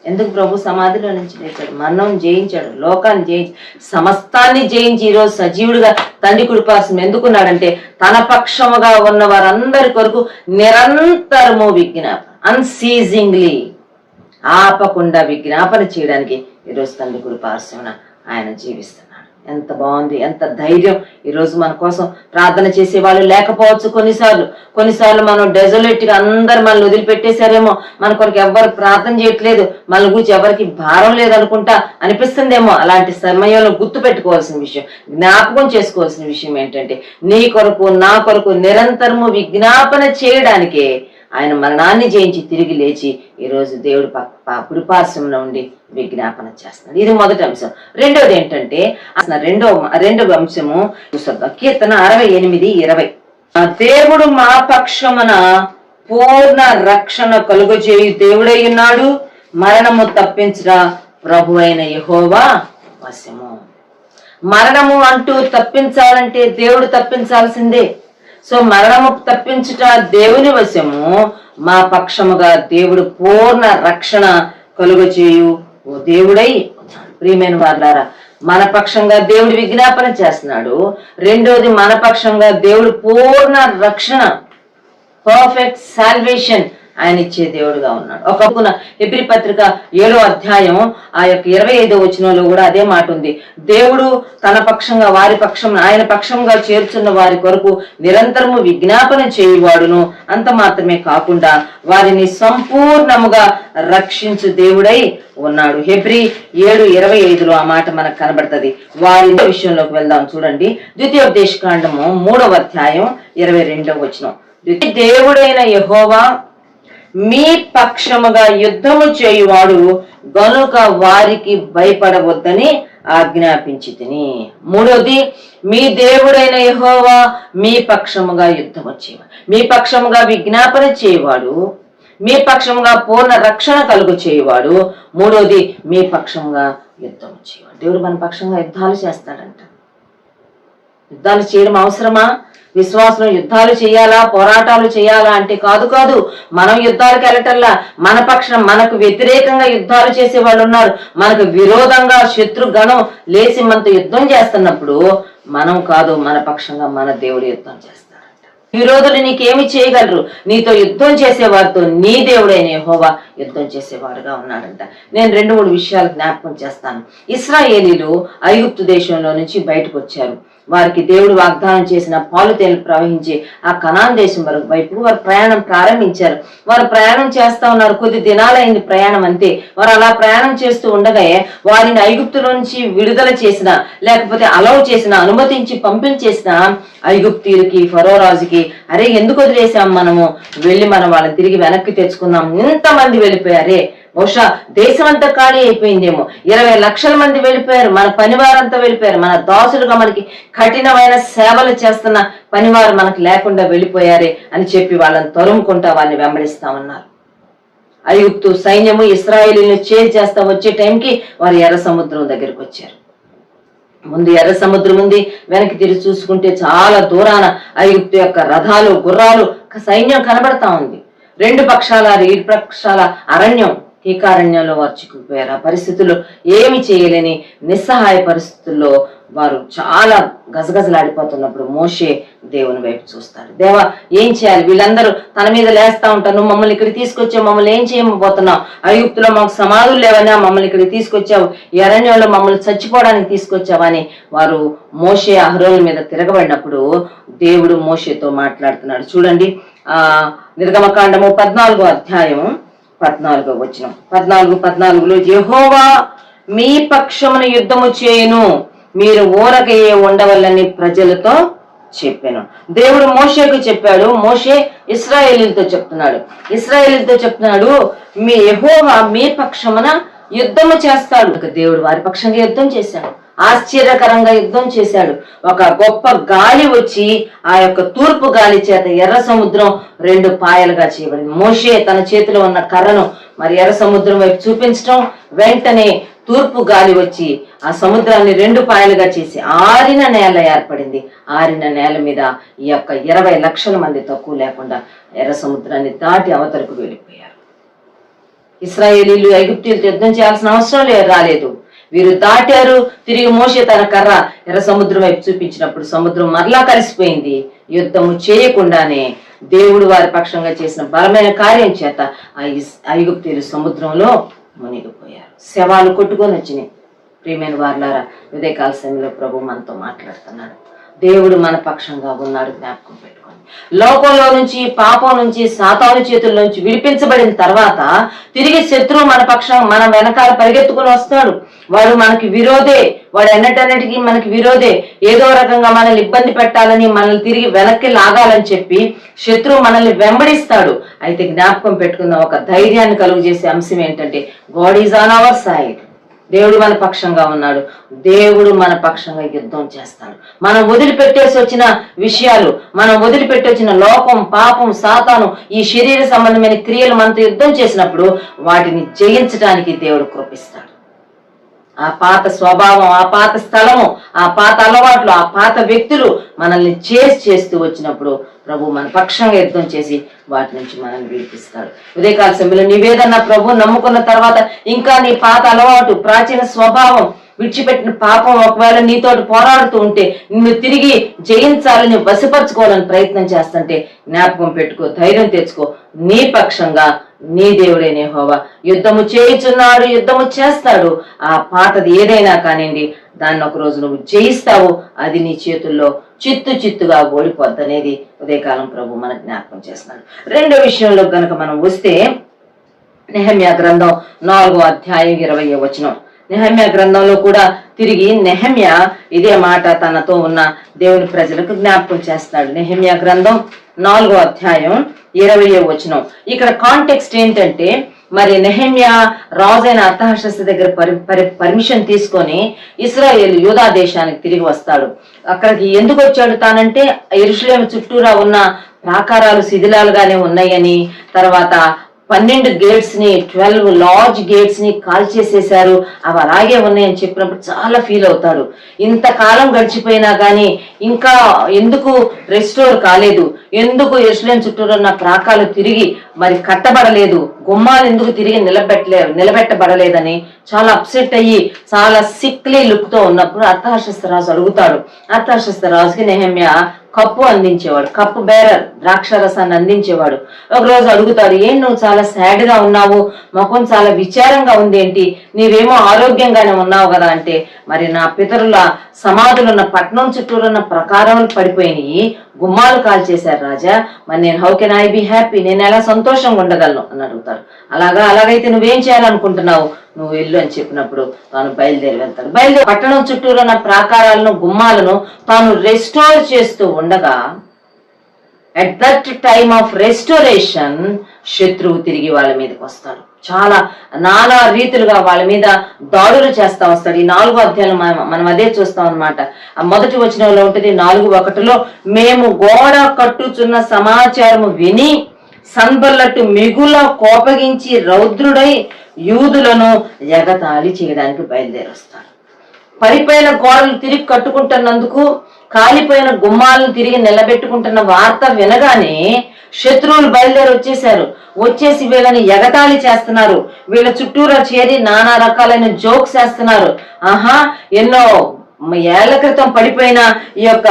ఎందుకు ప్రభు సమాధిలో నుంచి లేచాడు? మరణం జయించాడు, లోకాన్ని జయించి సమస్తాన్ని జయించి ఈరోజు సజీవుడిగా తండ్రి కుడిపార్శ్వం ఎందుకున్నాడంటే తన పక్షముగా ఉన్న వారందరి కొరకు నిరంతరము విజ్ఞాపన, అన్సీజింగ్లీ, ఆపకుండా విజ్ఞాపన చేయడానికి ఈరోజు తండ్రి కుడిపార్శ్వమున ఆయన జీవిస్తున్నాడు. ఎంత బాగుంది, ఎంత ధైర్యం. ఈరోజు మన కోసం ప్రార్థన చేసే వాళ్ళు లేకపోవచ్చు. కొన్నిసార్లు మనం డెజోలేట్ గా అందరు మనల్ని వదిలిపెట్టేశారేమో, మన కొరకు ఎవరు ప్రార్థన చేయట్లేదు, మన గురించి ఎవరికి భారం లేదనుకుంటా అనిపిస్తుందేమో. అలాంటి సమయంలో గుర్తు పెట్టుకోవాల్సిన విషయం, జ్ఞాపకం చేసుకోవాల్సిన విషయం ఏంటంటే నీ కొరకు నా కొరకు నిరంతరము విజ్ఞాపన చేయడానికే ఆయన మరణాన్ని జయించి తిరిగి లేచి ఈరోజు దేవుడు కుడిపార్శ్వంలో ఉండి విజ్ఞాపన చేస్తున్నాడు. ఇది మొదటి అంశం. రెండోది ఏంటంటే రెండవ అంశము కీర్తన 68:20. దేవుడు మా పక్షమున పూర్ణ రక్షణ కలుగజేయు దేవుడై ఉన్నాడు, మరణము తప్పించరా ప్రభువైన యెహోవా వశము. మరణము అంటూ తప్పించాలంటే దేవుడు తప్పించాల్సిందే. సో మరణము తప్పించుట దేవుని వశము, మా పక్షముగా దేవుడు పూర్ణ రక్షణ కలుగచేయు దేవుడై ఉన్నాడు. ప్రియమైన వారులారా, మన పక్షంగా దేవుడు విజ్ఞాపన చేస్తున్నాడు. రెండోది, మన పక్షంగా దేవుడు పూర్ణ రక్షణ, పర్ఫెక్ట్ సాల్వేషన్ ఆయన ఇచ్చే దేవుడుగా ఉన్నాడు. ఒకప్పున హెబ్రీ పత్రిక 7వ అధ్యాయం ఆ యొక్క 25వ వచనంలో కూడా అదే మాట ఉంది. దేవుడు తన పక్షంగా వారి పక్షం ఆయన పక్షంగా చేర్చున్న వారి కొరకు నిరంతరము విజ్ఞాపన చేయువాడును, అంత మాత్రమే కాకుండా వారిని సంపూర్ణముగా రక్షించు దేవుడై ఉన్నాడు. హెబ్రీ 7:25లో ఆ మాట మనకు కనబడుతుంది. వారి విషయంలోకి వెళ్దాం. చూడండి, ద్వితీయోపదేశకాండము 3వ అధ్యాయం 22వ వచనం. దేవుడైన యెహోవా మీ పక్షముగా యుద్ధము చేయువాడు గనుక వారికి భయపడవద్దని ఆజ్ఞాపించి తిని. మూడోది, మీ దేవుడైన యెహోవా మీ పక్షముగా యుద్ధము చేయవాడు, మీ పక్షముగా విజ్ఞాపన చేయవాడు, మీ పక్షముగా పూర్ణ రక్షణ కలుగు చేయవాడు. మూడోది, మీ పక్షముగా యుద్ధము చేయవాడు. దేవుడు మన పక్షంగా యుద్ధాలు చేస్తాడంట. యుద్ధాలు చేయడం అవసరమా? విశ్వాసం యుద్ధాలు చేయాలా, పోరాటాలు చేయాలా అంటే కాదు. మనం యుద్ధాలకు వెళ్ళటల్లా, మన పక్షం మనకు వ్యతిరేకంగా యుద్ధాలు చేసే వాళ్ళు ఉన్నారు. మనకు విరోధంగా శత్రుగణం లేచి మనతో యుద్ధం చేస్తున్నప్పుడు మనం కాదు, మన పక్షంగా మన దేవుడు యుద్ధం చేస్తాడంట. విరోధులు నీకేమి చేయగలరు? నీతో యుద్ధం చేసేవారితో నీ దేవుడైన యెహోవా యుద్ధం చేసేవాడుగా ఉన్నాడంట. నేను 2-3 విషయాలు జ్ఞాపకం చేస్తాను. ఇశ్రాయేలీలు ఐగుప్తు దేశంలో నుంచి బయటకు వచ్చారు. వారికి దేవుడు వాగ్దానం చేసిన పాలు తేనెలు ప్రవహించి ఆ కనాన్ దేశం వైపు వారు ప్రయాణం ప్రారంభించారు. వారు ప్రయాణం చేస్తా ఉన్నారు. కొద్ది దినాలైంది ప్రయాణం, అంతే. వారు అలా ప్రయాణం చేస్తూ ఉండగా వారిని ఐగుప్తుల నుంచి విడుదల చేసిన, లేకపోతే అలౌ చేసిన, అనుమతించి పంపించేసిన ఐగుప్తీయులకి, ఫరో రాజుకి, అరే ఎందుకు వదిలేసాం, మనము వెళ్ళి మనం వాళ్ళని తిరిగి వెనక్కి తెచ్చుకుందాం. ఇంతమంది వెళ్ళిపోయారే, బహుశా దేశం అంతా ఖాళీ అయిపోయిందేమో, 20 లక్షల మంది వెళ్ళిపోయారు, మన పనివారంతా వెళ్ళిపోయారు, మన దాసులుగా మనకి కఠినమైన సేవలు చేస్తున్న పనివారు మనకు లేకుండా వెళ్ళిపోయారే అని చెప్పి వాళ్ళని తరుముకుంటా వారిని వెంబడిస్తా ఉన్నారు. ఐగుప్తు సైన్యము ఇశ్రాయేలీని చేస్తా వచ్చే టైంకి వారు ఎర్ర సముద్రం దగ్గరికి వచ్చారు. ముందు ఎర్ర సముద్రం ఉంది, వెనక్కి తిరిగి చూసుకుంటే చాలా దూరాన ఐగుప్తు యొక్క రథాలు, గుర్రాలు, సైన్యం కనబడతా ఉంది. 2 పక్షాల అరణ్యం, కీకారణ్యంలో వారు చిక్కుపోయారు. ఆ పరిస్థితుల్లో ఏమి చేయలేని నిస్సహాయ పరిస్థితుల్లో వారు చాలా గజగజలాడిపోతున్నప్పుడు మోషే దేవుని వైపు చూస్తాడు. దేవా, ఏం చేయాలి? వీళ్ళందరూ తన మీద లేస్తా ఉంటారు. నువ్వు మమ్మల్ని ఇక్కడికి తీసుకొచ్చావు, మమ్మల్ని ఏం చేయబోతున్నావు? ఐగుప్తులో మాకు సమాధులు లేవనా, మమ్మల్ని ఇక్కడికి తీసుకొచ్చావు, ఈ అరణ్యంలో మమ్మల్ని చచ్చిపోవడానికి తీసుకొచ్చావని వారు మోషే అహరోనుల మీద తిరగబడినప్పుడు దేవుడు మోషేతో మాట్లాడుతున్నాడు. చూడండి, నిర్గమకాండము 14వ అధ్యాయం 14వ వచనం. 14:14లో యెహోవా మీ పక్షమున యుద్ధము చేయును, మీరు ఊరకయే ఉండవల్లని ప్రజలతో చెప్పాను. దేవుడు మోషేకు చెప్పాడు, మోషే ఇశ్రాయేలీలతో చెప్తున్నాడు, మీ యెహోవా మీ పక్షమున యుద్ధము చేస్తాడు. దేవుడు వారి పక్షంగా యుద్ధం చేశాడు. ఆశ్చర్యకరంగా యుద్ధం చేశాడు. ఒక గొప్ప గాలి వచ్చి ఆ యొక్క తూర్పు గాలి చేత ఎర్ర సముద్రం 2 పాయలుగా చేయబడింది. మోషే తన చేతిలో ఉన్న కర్రను మరి ఎర్ర సముద్రం వైపు చూపించడం, వెంటనే తూర్పు గాలి వచ్చి ఆ సముద్రాన్ని 2 పాయలుగా చేసి ఆరిన నేల ఏర్పడింది. ఆరిన నేల మీద ఈ యొక్క 20 లక్షల మంది తక్కువ లేకుండా ఎర్ర సముద్రాన్ని దాటి అవతలకు వెళ్ళిపోయారు. ఇశ్రాయేలీలు ఐగుప్తీయులతో యుద్ధం చేయాల్సిన అవసరం రాలేదు. వీరు దాటారు. తిరిగి మోషే తన కర్ర ఎర్ర సముద్రం వైపు చూపించినప్పుడు సముద్రం మరలా కలిసిపోయింది. యుద్ధము చేయకుండానే దేవుడు వారి పక్షంగా చేసిన బలమైన కార్యం చేత ఆ ఐగుప్తీయులు సముద్రంలో మునిగిపోయారు. శవాలు కొట్టుకొని వచ్చినాయి. ప్రియమైన వారులారా, ఉదయకాల సమయంలో ప్రభు మనతో మాట్లాడుతున్నాడు. దేవుడు మన పక్షంగా ఉన్నాడు, జ్ఞాపకం పెట్టుకోండి. లోకంలో నుంచి, పాపం నుంచి, సాతాను చేతుల నుంచి విడిపించబడిన తర్వాత తిరిగి శత్రువు మన పక్షం, మన వెనకాల పరిగెత్తుకుని వస్తాడు. వాడు మనకి విరోధే, వాడు ఎన్నటన్నిటికీ మనకి విరోధే. ఏదో రకంగా మనల్ని ఇబ్బంది పెట్టాలని, మనల్ని తిరిగి వెనక్కి లాగాలని చెప్పి శత్రువు మనల్ని వెంబడిస్తాడు. అయితే జ్ఞాపకం పెట్టుకున్న ఒక ధైర్యాన్ని కలుగు చేసే అంశం ఏంటంటే, God is on our side. దేవుడు మన పక్షంగా ఉన్నాడు. దేవుడు మన పక్షంగా యుద్ధం చేస్తాడు. మనం వదిలిపెట్టేసి వచ్చిన విషయాలు, మనం వదిలిపెట్టి వచ్చిన లోకం, పాపం, సాతాను, ఈ శరీర సంబంధమైన క్రియలు మనతో యుద్ధం చేసినప్పుడు వాటిని జయించడానికి దేవుడు కృపిస్తాడు. ఆ పాత స్వభావం, ఆ పాత స్థలము, ఆ పాత అలవాట్లు, ఆ పాత వ్యక్తులు మనల్ని చేస్తూ వచ్చినప్పుడు ప్రభు మన పక్షంగా యుద్ధం చేసి వాటి నుంచి మనల్ని విడిపిస్తాడు. ఉదయకాల సమయంలో నీవేదన్నా ప్రభు నమ్ముకున్న తర్వాత ఇంకా నీ పాత అలవాటు, ప్రాచీన స్వభావం, విడిచిపెట్టిన పాపం ఒకవేళ నీతోటి పోరాడుతూ ఉంటే, నిన్ను తిరిగి జయించాలని, వశపరచుకోవాలని ప్రయత్నం చేస్తుంటే జ్ఞాపకం పెట్టుకో, ధైర్యం తెచ్చుకో. నీ పక్షంగా నీ దేవుడే యెహోవా యుద్ధము చేయుచున్నాడు, యుద్ధము చేస్తాడు. ఆ పాతది ఏదైనా కానివ్వండి, దాన్ని ఒక రోజు నువ్వు జయిస్తావు. అది నీ చేతుల్లో చిత్తుగా ఓడిపోద్ది అనేది ఉదయకాలం ప్రభు మనకు జ్ఞాపకం చేస్తున్నాడు. రెండో విషయంలో గనక మనం వస్తే, నెహెమ్యా గ్రంథం 4వ అధ్యాయం 20వ వచనం. నెహెమ్యా గ్రంథంలో కూడా తిరిగి నెహెమ్యా ఇదే మాట తనతో ఉన్న దేవుని ప్రజలకు జ్ఞాపకం చేస్తాడు. నెహెమ్యా గ్రంథం 4వ అధ్యాయం 20వ వచనం. ఇక్కడ కాంటెక్స్ట్ ఏంటంటే, మరి నెహెమ్యా రాజైన అర్తహషస్త దగ్గర పర్మిషన్ తీసుకొని ఇశ్రాయేలు యూదా దేశానికి తిరిగి వస్తాడు. అక్కడికి ఎందుకు వచ్చాడు తానంటే, యెరూషలేము చుట్టూరా ఉన్న ప్రాకారాలు శిథిలాలుగానే ఉన్నాయని, తర్వాత 12 గేట్స్ ని, 12 లార్జ్ గేట్స్ ని కాల్ చేసేశారు, అవి అలాగే ఉన్నాయని చెప్పినప్పుడు చాలా ఫీల్ అవుతాడు. ఇంతకాలం గడిచిపోయినా గానీ ఇంకా ఎందుకు రెస్టోర్ కాలేదు, ఎందుకు యెరూషలేము చుట్టూరు ఉన్న ప్రాకారాలు తిరిగి మరి కట్టబడలేదు, గుమ్మాలు ఎందుకు తిరిగి నిలబెట్టబడలేదని చాలా అప్సెట్ అయ్యి చాలా సిక్లీ లుక్ తో ఉన్నప్పుడు అర్తహషస్త రాజు అడుగుతాడు. అర్తహషస్త రాజుకి నెహెమ్యా కప్పు అందించేవాడు, కప్పు బేరర్, ద్రాక్షరసాన్ని అందించేవాడు. ఒకరోజు అడుగుతాడు, ఏం నువ్వు చాలా సాడ్ గా ఉన్నావు, ముఖం చాలా విచారంగా ఉంది ఏంటి, నీవేమో ఆరోగ్యంగానే ఉన్నావు కదా అంటే, మరి నా పితరుల సమాధులున్న పట్నం చుట్టూరు ఉన్న ప్రకారములు పడిపోయినాయి, గుమ్మాలు కాల్ చేశారు రాజా, మరి నేను how can I be happy, నేను ఎలా సంతోషంగా ఉండగలను అని అడుగుతాడు. అలాగైతే నువ్వేం చేయాలనుకుంటున్నావు, నువ్వు వెళ్ళు అని చెప్పినప్పుడు తాను బయలుదేరి వెళ్తాడు. పట్టణం చుట్టూరు ఉన్న ప్రాకారాలను, గుమ్మాలను తాను రెస్టోర్ చేస్తూ ఉండగా, at that time of restoration శత్రువు తిరిగి వాళ్ళ మీదకి వస్తాడు. చాలా నానా రీతులుగా వాళ్ళ మీద దాడులు చేస్తా వస్తాడు. ఈ 4వ అధ్యాయంలో మనం అదే చూస్తాం అన్నమాట. ఆ మొదటి వచనంలో ఉంటుంది 4:1, మేము గోడ కట్టుచున్న సమాచారము విని సంబల్లట్టు మిగుల కోపగించి రౌద్రుడై యూదులను ఎగతాళి చేయడానికి బయలుదేరి వస్తాడు. పడిపోయిన గోడలు తిరిగి కట్టుకుంటున్నందుకు, కాలిపోయిన గుమ్మాలను తిరిగి నిలబెట్టుకుంటున్న వార్త వినగానే శత్రువులు బయలుదేరి వచ్చేసి వీళ్ళని ఎగతాళి చేస్తున్నారు. వీళ్ళ చుట్టూరా చేరి నానా రకాలైన జోక్స్ చేస్తున్నారు. ఎన్నో ఏళ్ల క్రితం పడిపోయిన ఈ యొక్క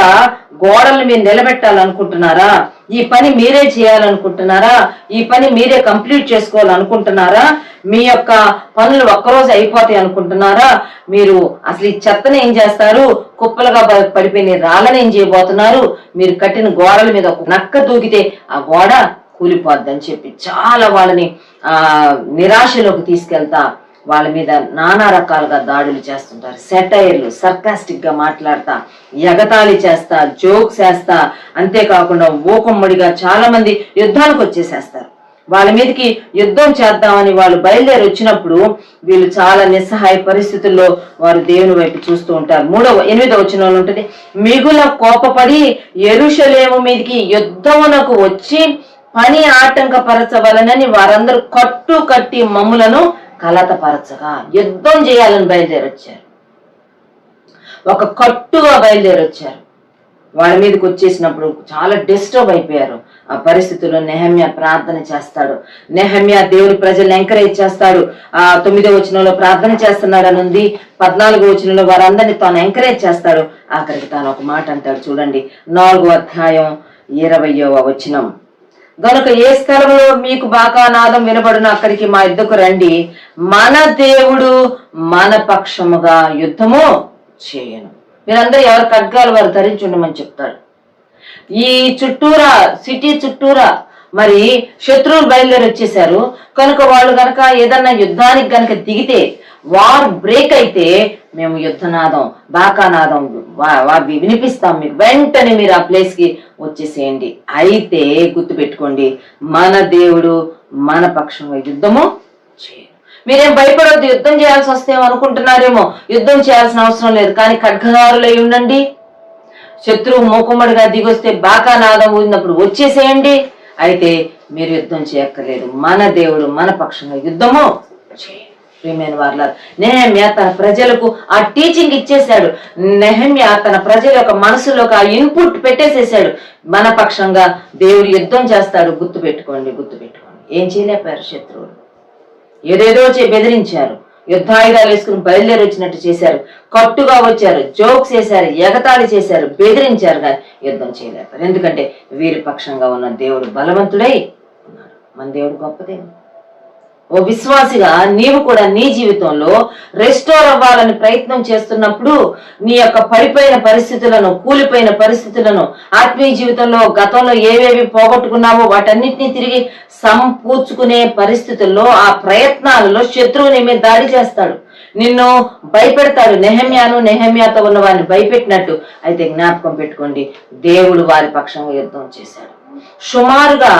గోడల్ని మీరు నిలబెట్టాలనుకుంటున్నారా, ఈ పని మీరే చేయాలనుకుంటున్నారా, ఈ పని మీరే కంప్లీట్ చేసుకోవాలనుకుంటున్నారా, మీ యొక్క పనులు ఒక్కరోజు అయిపోతాయి అనుకుంటున్నారా, మీరు అసలు ఈ చెత్తని ఏం చేస్తారు, కుప్పలుగా పడిపోయిన రాళ్ళని ఏం చేయబోతున్నారు, మీరు కట్టిన గోడల మీద ఒక నక్క దూకితే ఆ గోడ కూలిపోద్దని చెప్పి చాలా వాళ్ళని నిరాశలోకి తీసుకెళ్తా వాళ్ళ మీద నానా రకాలుగా దాడులు చేస్తుంటారు. సెటైర్లు, సర్కాస్టిక్ గా మాట్లాడతా, ఎగతాళి చేస్తా, జోక్స్ వేస్తా, అంతేకాకుండా ఓకమ్మడిగా చాలా మంది యుద్ధానికి వచ్చేసేస్తారు. వాళ్ళ మీదకి యుద్ధం చేద్దామని వాళ్ళు బయలుదేరి వచ్చినప్పుడు వీళ్ళు చాలా నిస్సహాయ పరిస్థితుల్లో వారు దేవుని వైపు చూస్తూ ఉంటారు. 8వ వచనంలో ఉంటుంది, మిగుల కోపపడి యెరూషలేము మీదకి యుద్ధమునకు వచ్చి పని ఆటంకపరచవలనని వారందరూ కట్టు కట్టి మమ్ములను కలతపరచగా, యుద్ధం చేయాలని బయలుదేరి వచ్చారు. ఒక కట్టుగా బయలుదేరి వచ్చారు. వాళ్ళ మీదకి వచ్చేసినప్పుడు చాలా డిస్టర్బ్ అయిపోయారు. ఆ పరిస్థితుల్లో నెహమ్యా ప్రార్థన చేస్తాడు. నెహమ్యా దేవుని ప్రజల్ని ఎంకరేజ్ చేస్తాడు. 9వ వచనంలో ప్రార్థన చేస్తున్నాడు అని ఉంది. 14వ వచనంలో వారందరినీ తాను ఎంకరేజ్ చేస్తాడు. ఆఖరికి తాను ఒక మాట అంటాడు చూడండి, 4వ అధ్యాయం 20వ వచనం, గనుక ఏ స్థలంలో మీకు బాకానాదం వినబడును అక్కడికి మా యుద్ధకు రండి, మన దేవుడు మన పక్షముగా యుద్ధము చేయను. మీరందరూ ఎవరి ఖడ్గాలు వారు ధరించి ఉండమని చెప్తాడు. ఈ చుట్టూరా సిటీ చుట్టూరా మరి శత్రువులు బయలుదేరి వచ్చేసారు కనుక వాళ్ళు గనక ఏదన్నా యుద్ధానికి గనక దిగితే, వార్ బ్రేక్ అయితే మేము యుద్ధనాదం బాకానాదం వినిపిస్తాం మీకు, వెంటనే మీరు ఆ ప్లేస్ కి వచ్చేసేయండి. అయితే గుర్తు పెట్టుకోండి, మన దేవుడు మన పక్షంగా యుద్ధము చేయరు. మీరేం భయపడవద్దు, యుద్ధం చేయాల్సి వస్తేమో అనుకుంటున్నారేమో, యుద్ధం చేయాల్సిన అవసరం లేదు. కానీ ఖడ్గదారులై ఉండండి, శత్రువు మూకుమ్మడిగా దిగొస్తే బాకానాదం ఊదినప్పుడు వచ్చేసేయండి. అయితే మీరు యుద్ధం చేయక్కర్లేదు, మన దేవుడు మన పక్షంగా యుద్ధము చేయరు. ప్రియమైన వారలారా, నెహమ్యా తన ప్రజలకు ఆ టీచింగ్ ఇచ్చేశాడు. నెహమ్యా తన ప్రజల యొక్క మనసులోకి ఆ ఇన్పుట్ పెట్టేసేసాడు, మన పక్షంగా దేవుడు యుద్ధం చేస్తాడు. గుర్తు పెట్టుకోండి. ఏం చేయలేపారు శత్రువులు, ఏదేదో బెదిరించారు, యుద్ధాయుధాలు వేసుకుని బయలుదేరి వచ్చినట్టు చేశారు, కట్టుగా వచ్చారు, జోక్స్ చేశారు, ఎగతాళి చేశారు, బెదిరించారు, కానీ యుద్ధం చేయలేపారు. ఎందుకంటే వీరి పక్షంగా ఉన్న దేవుడు బలవంతుడై ఉన్నాడు. మన దేవుడు గొప్పదే. ఓ విశ్వాసిగా నీవు కూడా నీ జీవితంలో రెస్టోర్ అవ్వాలని ప్రయత్నం చేస్తున్నప్పుడు నీ యొక్క పడిపోయిన పరిస్థితులను, కూలిపోయిన పరిస్థితులను, ఆత్మీయ జీవితంలో గతంలో ఏవేవి పోగొట్టుకున్నావో వాటన్నిటినీ తిరిగి సంపూర్చుకునే పరిస్థితుల్లో, ఆ ప్రయత్నాలలో శత్రువు నీ మీద దాడి చేస్తాడు, నిన్ను భయపెడతాడు. నెహమ్యాతో ఉన్న వారిని భయపెట్టినట్టు. అయితే జ్ఞాపకం పెట్టుకోండి, దేవుడు వారి పక్షంగా యుద్ధం చేశాడు. సుమారుగా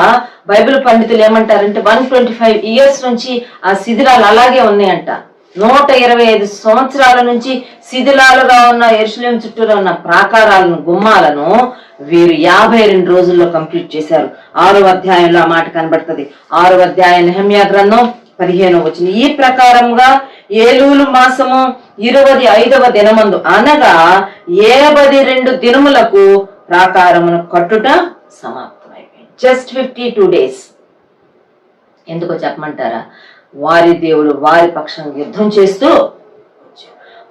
బైబిల్ పండితులు ఏమంటారంటే 125 years నుంచి ఆ శిథిలాలు అలాగే ఉన్నాయంట. 125 సంవత్సరాల నుంచి శిథిలాలుగా ఉన్న యెరూషలేము చుట్టూరా ఉన్న ప్రాకారాలను, గుమ్మాలను వీరు 52 రోజుల్లో కంప్లీట్ చేశారు. 6వ అధ్యాయంలో ఆ మాట కనబడుతుంది. 6వ అధ్యాయం నెహమ్యా గ్రంథం 15వ వచనం, ఈ ప్రకారంగా ఏలూలు మాసము 25వ దినమందు అనగా 72 దినములకు ప్రాకారమును కట్టుట సమాప్తమైపోయింది. Just 52 days. ఎందుకో చెప్పమంటారా? వారి దేవుడు వారి పక్షంగా యుద్ధం చేస్తూ,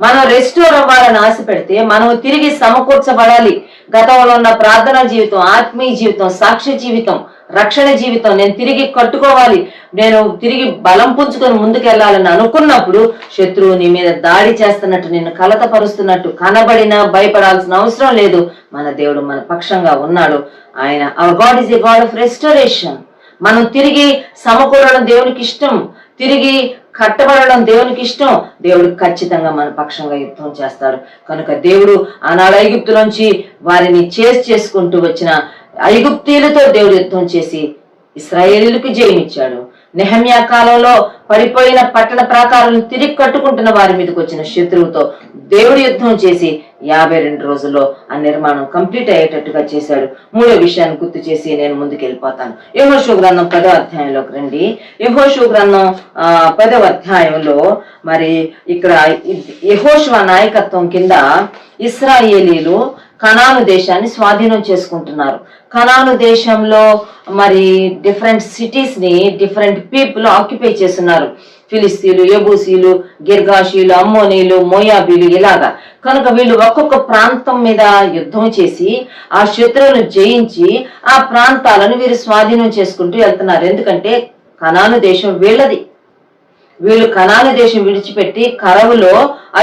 మనం రెస్టోర్ అవ్వాలని ఆశ పెడితే మనం తిరిగి సమకూర్చబడాలి. గతంలో ఉన్న ప్రార్థనా జీవితం, ఆత్మీయ జీవితం, సాక్ష్య జీవితం, రక్షణ జీవితం నేను తిరిగి కట్టుకోవాలి, నేను తిరిగి బలం పుంజుకొని ముందుకెళ్లాలని అనుకున్నప్పుడు శత్రువు నీ మీద దాడి చేస్తున్నట్టు, నిన్ను కలతపరుస్తున్నట్టు కనబడినా భయపడాల్సిన అవసరం లేదు. మన దేవుడు మన పక్షంగా ఉన్నాడు. ఆయన hour God is a God of restoration. మనం తిరిగి సమకూరడం దేవునికి ఇష్టం, తిరిగి కట్టబడడం దేవునికి ఇష్టం. దేవుడు ఖచ్చితంగా మన పక్షంగా యుద్ధం చేస్తాడు. కనుక దేవుడు ఆనాడు ఐగుప్తులోంచి వారిని చేసుకుంటూ వచ్చిన ఐగుప్తీయులతో దేవుడు యుద్ధం చేసి ఇశ్రాయేలీయులకు జయమిచ్చాడు. నెహమ్యా కాలంలో పడిపోయిన పట్టణ ప్రాకారాలను తిరిగి కట్టుకుంటున్న వారి మీదకి వచ్చిన శత్రువుతో దేవుడు యుద్ధం చేసి 52 రోజుల్లో ఆ నిర్మాణం కంప్లీట్ అయ్యేటట్టుగా చేశాడు. 3వ విషయాన్ని గుర్తు చేసి నేను ముందుకు వెళ్ళిపోతాను. యెహోషువ గ్రంథం 10వ అధ్యాయంలోకి రండి. యెహోషువ గ్రంథం 10వ అధ్యాయంలో మరి ఇక్కడ యెహోషువ నాయకత్వం కింద ఇశ్రాయేలీలు కనాను దేశాన్ని స్వాధీనం చేసుకుంటున్నారు. కనాను దేశంలో మరి డిఫరెంట్ సిటీస్ ని డిఫరెంట్ పీపుల్ ఆక్యుపై చేస్తున్నారు. ఫిలిస్తీన్లు, యెబూసీలు, గిర్గాషీలు, అమ్మోనీలు, మోయాబీలు, ఇలాగా. కనుక వీళ్ళు ఒక్కొక్క ప్రాంతం మీద యుద్ధం చేసి ఆ శత్రువులను జయించి ఆ ప్రాంతాలను వీరు స్వాధీనం చేసుకుంటూ వెళ్తున్నారు. ఎందుకంటే కనాను దేశం వీళ్ళది. వీళ్ళు కనాను దేశం విడిచిపెట్టి కరవులో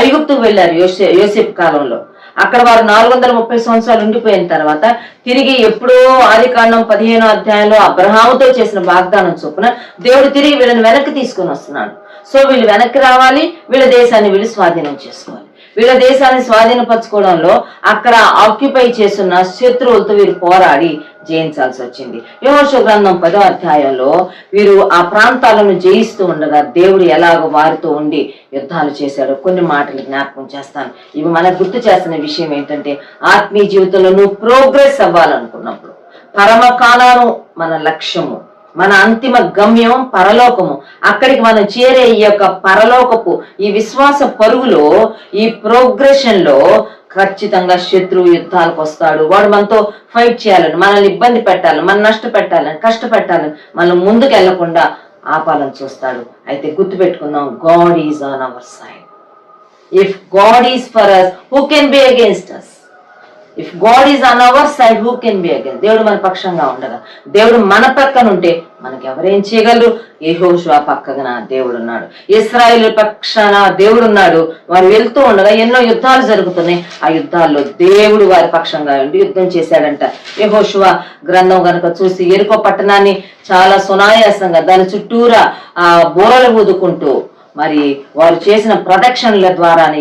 ఐగుప్తుకు వెళ్ళారు యోసేపు కాలంలో. అక్కడ వారు 430 సంవత్సరాలు ఉండిపోయిన తర్వాత తిరిగి ఎప్పుడో ఆదికాండం 15వ అధ్యాయంలో అబ్రహాముతో చేసిన వాగ్దానం చొప్పున దేవుడు తిరిగి వీళ్ళని వెనక్కి తీసుకొని వస్తున్నాడు. సో వీళ్ళు వెనక్కి రావాలి, వీళ్ళ దేశాన్ని వీళ్ళు స్వాధీనం చేసుకోవాలి. వీళ్ళ దేశాన్ని స్వాధీనపరచుకోవడంలో అక్కడ ఆక్యుపై చేస్తున్న శత్రువులతో వీరు పోరాడి జయించాల్సి వచ్చింది. యెహోషువ గ్రంథం 10వ అధ్యాయంలో వీరు ఆ ప్రాంతాలను జయిస్తూ ఉండగా దేవుడు ఎలాగో వారితో ఉండి యుద్ధాలు చేశాడో కొన్ని మాటలు జ్ఞాపకం చేస్తాను. ఇవి మనకు గుర్తు చేస్తున్న విషయం ఏంటంటే, ఆత్మీయ జీవితంలో నువ్వు ప్రోగ్రెస్ అవ్వాలనుకున్నప్పుడు, పరమకాలాను మన లక్ష్యము, మన అంతిమ గమ్యం పరలోకము, అక్కడికి మనం చేరే ఈ యొక్క పరలోకపు ఈ విశ్వాస పరుగులో, ఈ ప్రోగ్రెషన్ లో ఖచ్చితంగా శత్రువు యుద్ధాలకు వస్తాడు. వాడు మనతో ఫైట్ చేయాలని, మనల్ని ఇబ్బంది పెట్టాలని, మన నష్టపెట్టాలని, కష్టపెట్టాలని, మనం ముందుకు వెళ్లకుండా ఆపాలని చూస్తాడు. అయితే గుర్తుపెట్టుకుందాం, God is on our side. If God is for us, who can be against us? If God is on our side, who can be against? దేవుడు మన పక్షంగా ఉండగా, దేవుడు మన పక్కన ఉంటే మనకి ఎవరేం చేయగలరు? యెహోషువ పక్కన దేవుడు ఉన్నాడు, ఇశ్రాయేలు పక్షాన దేవుడు ఉన్నాడు. వారు వెళ్తూ ఉండగా ఎన్నో యుద్ధాలు జరుగుతున్నాయి. ఆ యుద్ధాల్లో దేవుడు వారి పక్షంగా ఉండి యుద్ధం చేశాడంట. యెహోషువ గ్రంథం గనక చూసి యెరికో పట్టణాన్ని చాలా సునాయాసంగా దాని చుట్టూరా బోరలు ఊదుకుంటూ, మరి వారు చేసిన ప్రదక్షిణల ద్వారానే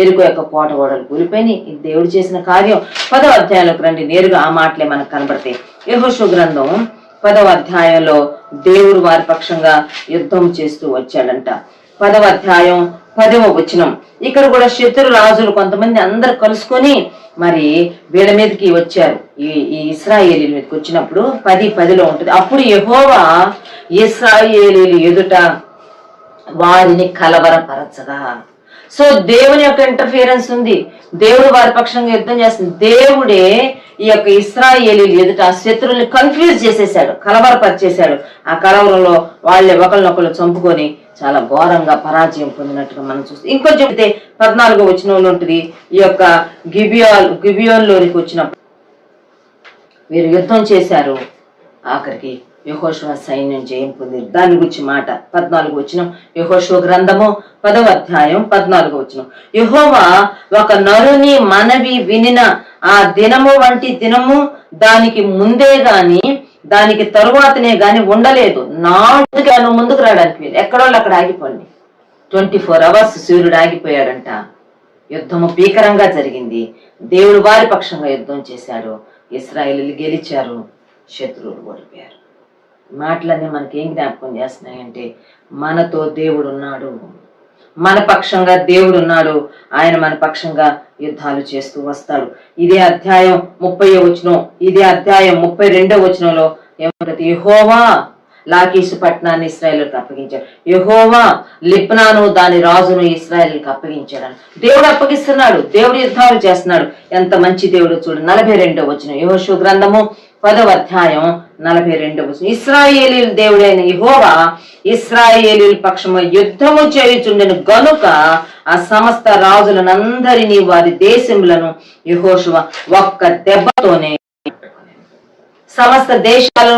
ఎరుకో యొక్క కోట గోడలు కూలిపోయి దేవుడు చేసిన కార్యం. 10వ అధ్యాయంలోకి రండి, నేరుగా ఆ మాటలే మనకు కనబడతాయి. యెహోషువ గ్రంథం 10వ అధ్యాయంలో దేవుడు వారి పక్షంగా యుద్ధం చేస్తూ వచ్చాడంట. 10వ అధ్యాయం 10వ వచనం. ఇక్కడ కూడా శత్రు రాజులు కొంతమంది అందరు కలుసుకొని మరి వీళ్ళ మీదకి వచ్చారు. ఈ ఇశ్రాయేలీల మీదకి వచ్చినప్పుడు 10:10 ఉంటుంది. అప్పుడు యెహోవా ఇశ్రాయేలీలు ఎదుట వారిని కలవరపరచగా. సో దేవుని యొక్క ఇంటర్ఫియరెన్స్ ఉంది. దేవుడు వారి పక్షంగా యుద్ధం చేస్తుంది. దేవుడే ఈ యొక్క ఇశ్రాయేలీలు ఎదుట శత్రువుల్ని కన్ఫ్యూజ్ చేసేసాడు, కలవరపరిచేశాడు. ఆ కలవరంలో వాళ్ళే ఒకరినొకరు చంపుకొని చాలా ఘోరంగా పరాజయం పొందినట్టుగా మనం చూస్తాం. ఇంకొంచెం అయితే 14వ వచనంలో ఉంటుంది, ఈ యొక్క గిబియోన్లోనికి వచ్చినప్పుడు వీరు యుద్ధం చేశారు. ఆఖరికి యెహోషువ సైన్యం జయం పొందింది. దాని గురించి మాట 14వ వచనం, యెహోషువ గ్రంథము 10వ అధ్యాయం 14వ వచనం. యెహోవా ఒక నరుని మనవి వినిన ఆ దినము వంటి దినము దానికి ముందే గాని దానికి తరువాతనే గాని ఉండలేదు. నాడు ముందుకు రావడానికి ఎక్కడోళ్ళు అక్కడ ఆగిపోండి. 24 hours సూర్యుడు ఆగిపోయాడంట. యుద్ధము భీకరంగా జరిగింది. దేవుడు వారి పక్షంగా యుద్ధం చేశాడు. ఇశ్రాయేలీయులు గెలిచారు, శత్రువులు ఓడిపోయారు. మాటలన్నీ మనకి ఏం జ్ఞాపకం చేస్తున్నాయంటే, మనతో దేవుడు ఉన్నాడు, మన పక్షంగా దేవుడు ఉన్నాడు. ఆయన మన పక్షంగా యుద్ధాలు చేస్తూ వస్తాడు. ఇదే అధ్యాయం 30వ వచనం, ఇదే అధ్యాయం 32వ వచనంలో ఏమంటది? యెహోవా లాకీషు పట్టణాన్ని ఇశ్రాయేలుకి అప్పగించాడు. యెహోవా లిబ్నాను దాని రాజును ఇశ్రాయేలుకి అప్పగించాడు. దేవుడు అప్పగిస్తున్నాడు, దేవుడు యుద్ధాలు చేస్తున్నాడు. ఎంత మంచి దేవుడు చూడు. 42వ వచనం, యెహోషువ గ్రంథము 10వ అధ్యాయం 42వ వచనం. ఇశ్రాయేలీయుల దేవుడైన యెహోవా ఇశ్రాయేలీయుల పక్షము యుద్ధము చేయుచుండెను గనుక ఆ సమస్త రాజులనందరినీ వారి దేశములను యెహోషువ ఒక్క దెబ్బతోనే, సమస్త దేశాల్లో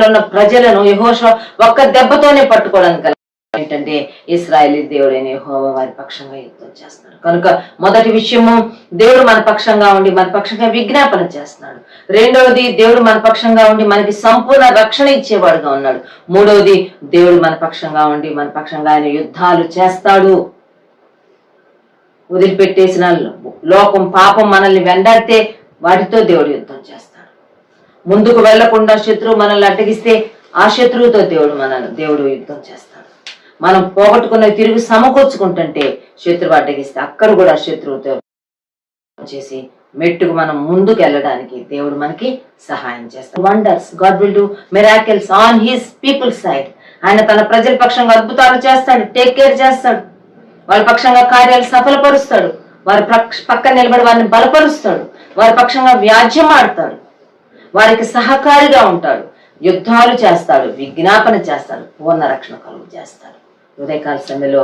ఉన్న ప్రజలను యెహోషువ ఒక్క దెబ్బతోనే పట్టుకోవడానికి గల ఏంటంటే, ఇశ్రాయేలీ దేవుడైన యెహోవా వారి పక్షంగా యుద్ధం చేస్తున్నాడు. కనుక మొదటి విషయము, దేవుడు మన పక్షంగా ఉండి మన పక్షంగా విజ్ఞాపన చేస్తున్నాడు. రెండవది, దేవుడు మన పక్షంగా ఉండి మనకి సంపూర్ణ రక్షణ ఇచ్చేవాడుగా ఉన్నాడు. మూడవది, దేవుడు మన పక్షంగా ఉండి మన పక్షంగా ఆయన యుద్ధాలు చేస్తాడు. వదిలిపెట్టేసిన లోకం, పాపం మనల్ని వెంటాడితే వాటితో దేవుడు యుద్ధం చేస్తాడు. ముందుకు వెళ్లకుండా శత్రువు మనల్ని అడ్డగిస్తే ఆ శత్రువుతో దేవుడు యుద్ధం చేస్తాడు. మనం పోగొట్టుకున్న తిరిగి సమకూర్చుకుంటుంటే శత్రువు అడ్డగిస్తే అక్కడ కూడా శత్రువుతో చేసి మెట్టుకు మనం ముందుకు వెళ్ళడానికి దేవుడు మనకి సహాయం చేస్తాడు. Wonders, God will do miracles on his people side. ఆయన తన ప్రజల పక్షంగా అద్భుతాలు చేస్తాడు, టేక్ కేర్ చేస్తాడు, వాళ్ళ పక్షంగా కార్యాలు సఫలపరుస్తాడు, వారి పక్కన నిలబడి వారిని బలపరుస్తాడు, వారి పక్షంగా వ్యాజ్యం ఆడతాడు, వారికి సహకారిగా ఉంటాడు, యుద్ధాలు చేస్తాడు, విజ్ఞాపన చేస్తాడు, పూర్ణ రక్షణ కలుగు చేస్తాడు. ఉదయకాల సమయంలో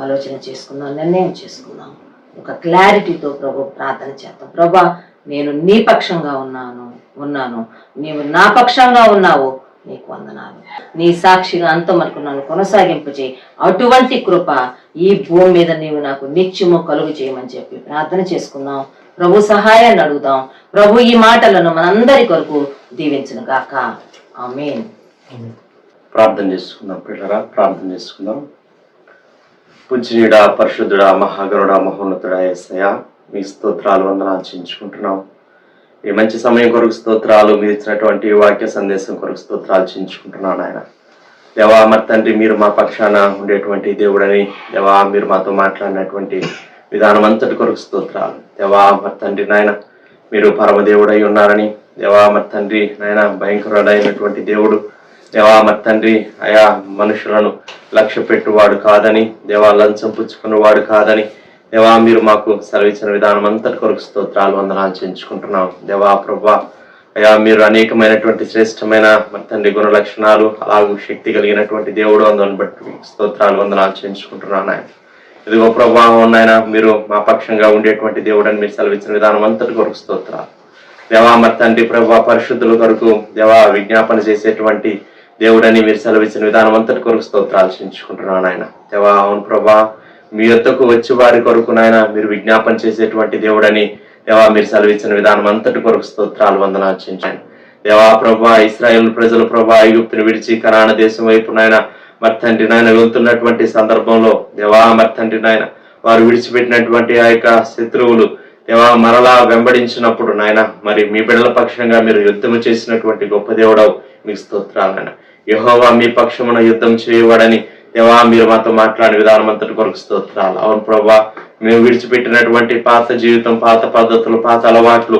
ఆలోచన చేసుకుందాం, నిర్ణయం చేసుకుందాం, ఒక క్లారిటీతో ప్రభు ప్రార్థన చేద్దాం. ప్రభా, నేను నీ పక్షంగా ఉన్నాను, నీవు నా పక్షంగా ఉన్నావు, నీకు వందనాలు. నీ సాక్షిగా అంతం వరకు నన్ను కొనసాగింపు చేయి. అటువంటి కృప ఈ భూమి మీద నీవు నాకు నిత్యము కలుగు చేయమని చెప్పి ప్రార్థన చేసుకుందాం. ప్రభు సహాయాన్ని అడుగుదాం. ప్రభు ఈ మాటలను మనందరి కొరకు దీవించును గాక. ఆమేన్. ప్రార్థన చేసుకుందాం పిల్లరా, ప్రార్థన చేసుకుందాం. పూజ్యుడా, పరిశుద్ధుడా, మహాగణుడా, మహోన్నతుడా యేసయ్యా, మీ స్తోత్రాలు వందనాలు చెల్లించుకుంటున్నాం. ఈ మంచి సమయం కొరకు స్తోత్రాలు, మీరు ఇచ్చినటువంటి వాక్య సందేశం కొరకు స్తోత్రాలు చించుకుంటున్నాను ఆయన. దేవా మరి తండ్రి, మీరు మా పక్షాన ఉండేటువంటి దేవుడని, దేవా మీరు మాతో మాట్లాడినటువంటి విధానం అంతటి కొరకు స్తోత్రాలు. దేవా మరి తండ్రి నాయన, మీరు పరమదేవుడై ఉన్నారని, దేవా మరి తండ్రి నాయన భయంకరుడైనటువంటి దేవుడు, దేవా మరి తండ్రి అయా మనుషులను లక్ష్య పెట్టువాడు కాదని, దేవా లంచం పుచ్చుకున్నవాడు కాదని, దేవా మీరు మాకు సెలవిచ్చిన విధానం అంతటి కొరకు స్తోత్రాలు, వందనాలు చేయించుకుంటున్నాం. దేవా ప్రభా అయా మీరు అనేకమైనటువంటి శ్రేష్టమైన మరి తండ్రి గుణ లక్షణాలు అలాగూ శక్తి కలిగినటువంటి దేవుడు, అందుని బట్టి స్తోత్రాలు, వందనాలు చేయించుకుంటున్నాను ఆయన. ఇదిగో ప్రభావం నాయన, మీరు మా పక్షంగా ఉండేటువంటి దేవుడు అని మీరు సెలవిచ్చిన విధానం అంతటి కొరకు స్తోత్రాలు. దేవా మరి తండ్రి ప్రభా పరిశుద్ధుల కొరకు దేవా విజ్ఞాపన చేసేటువంటి దేవుడని మీరు సెలవిచ్చిన విధానం అంతటి కొరకు స్తోత్రాలు చేయించుకుంటున్నాను ఆయన. దేవా అవును ప్రభా, మీ యొద్దకు వచ్చి వారి కొరకు నాయన మీరు విజ్ఞాపన చేసేటువంటి దేవుడని దేవా మీరు సెలవిచ్చిన విధానం అంతటి కొరకు స్తోత్రాలు, వందనాలు చేయించండి. దేవా ప్రభా ఇశ్రాయేల్ ప్రజలు ప్రభా ఐగుప్తుని విడిచి కనాన దేశం వైపు నాయన మరి తండ్రి నాయన వెళ్తున్నటువంటి సందర్భంలో దేవా మరి తండ్రి నాయన వారు విడిచిపెట్టినటువంటి ఆ యొక్క శత్రువులు దేవా మరలా వెంబడించినప్పుడు నాయన మరి మీ బిడ్డల పక్షంగా మీరు యుద్ధము చేసినటువంటి గొప్ప దేవుడవు, మీకు స్తోత్రాలు నాయన. యెహోవా మీ పక్షమున యుద్ధం చేయవాడని దేవా మీరు మాతో మాట్లాడే విధానం అంతటి కొరకు స్తోత్రాలు. అవును ప్రభా, మేము విడిచిపెట్టినటువంటి పాత జీవితం, పాత పద్ధతులు, పాత అలవాట్లు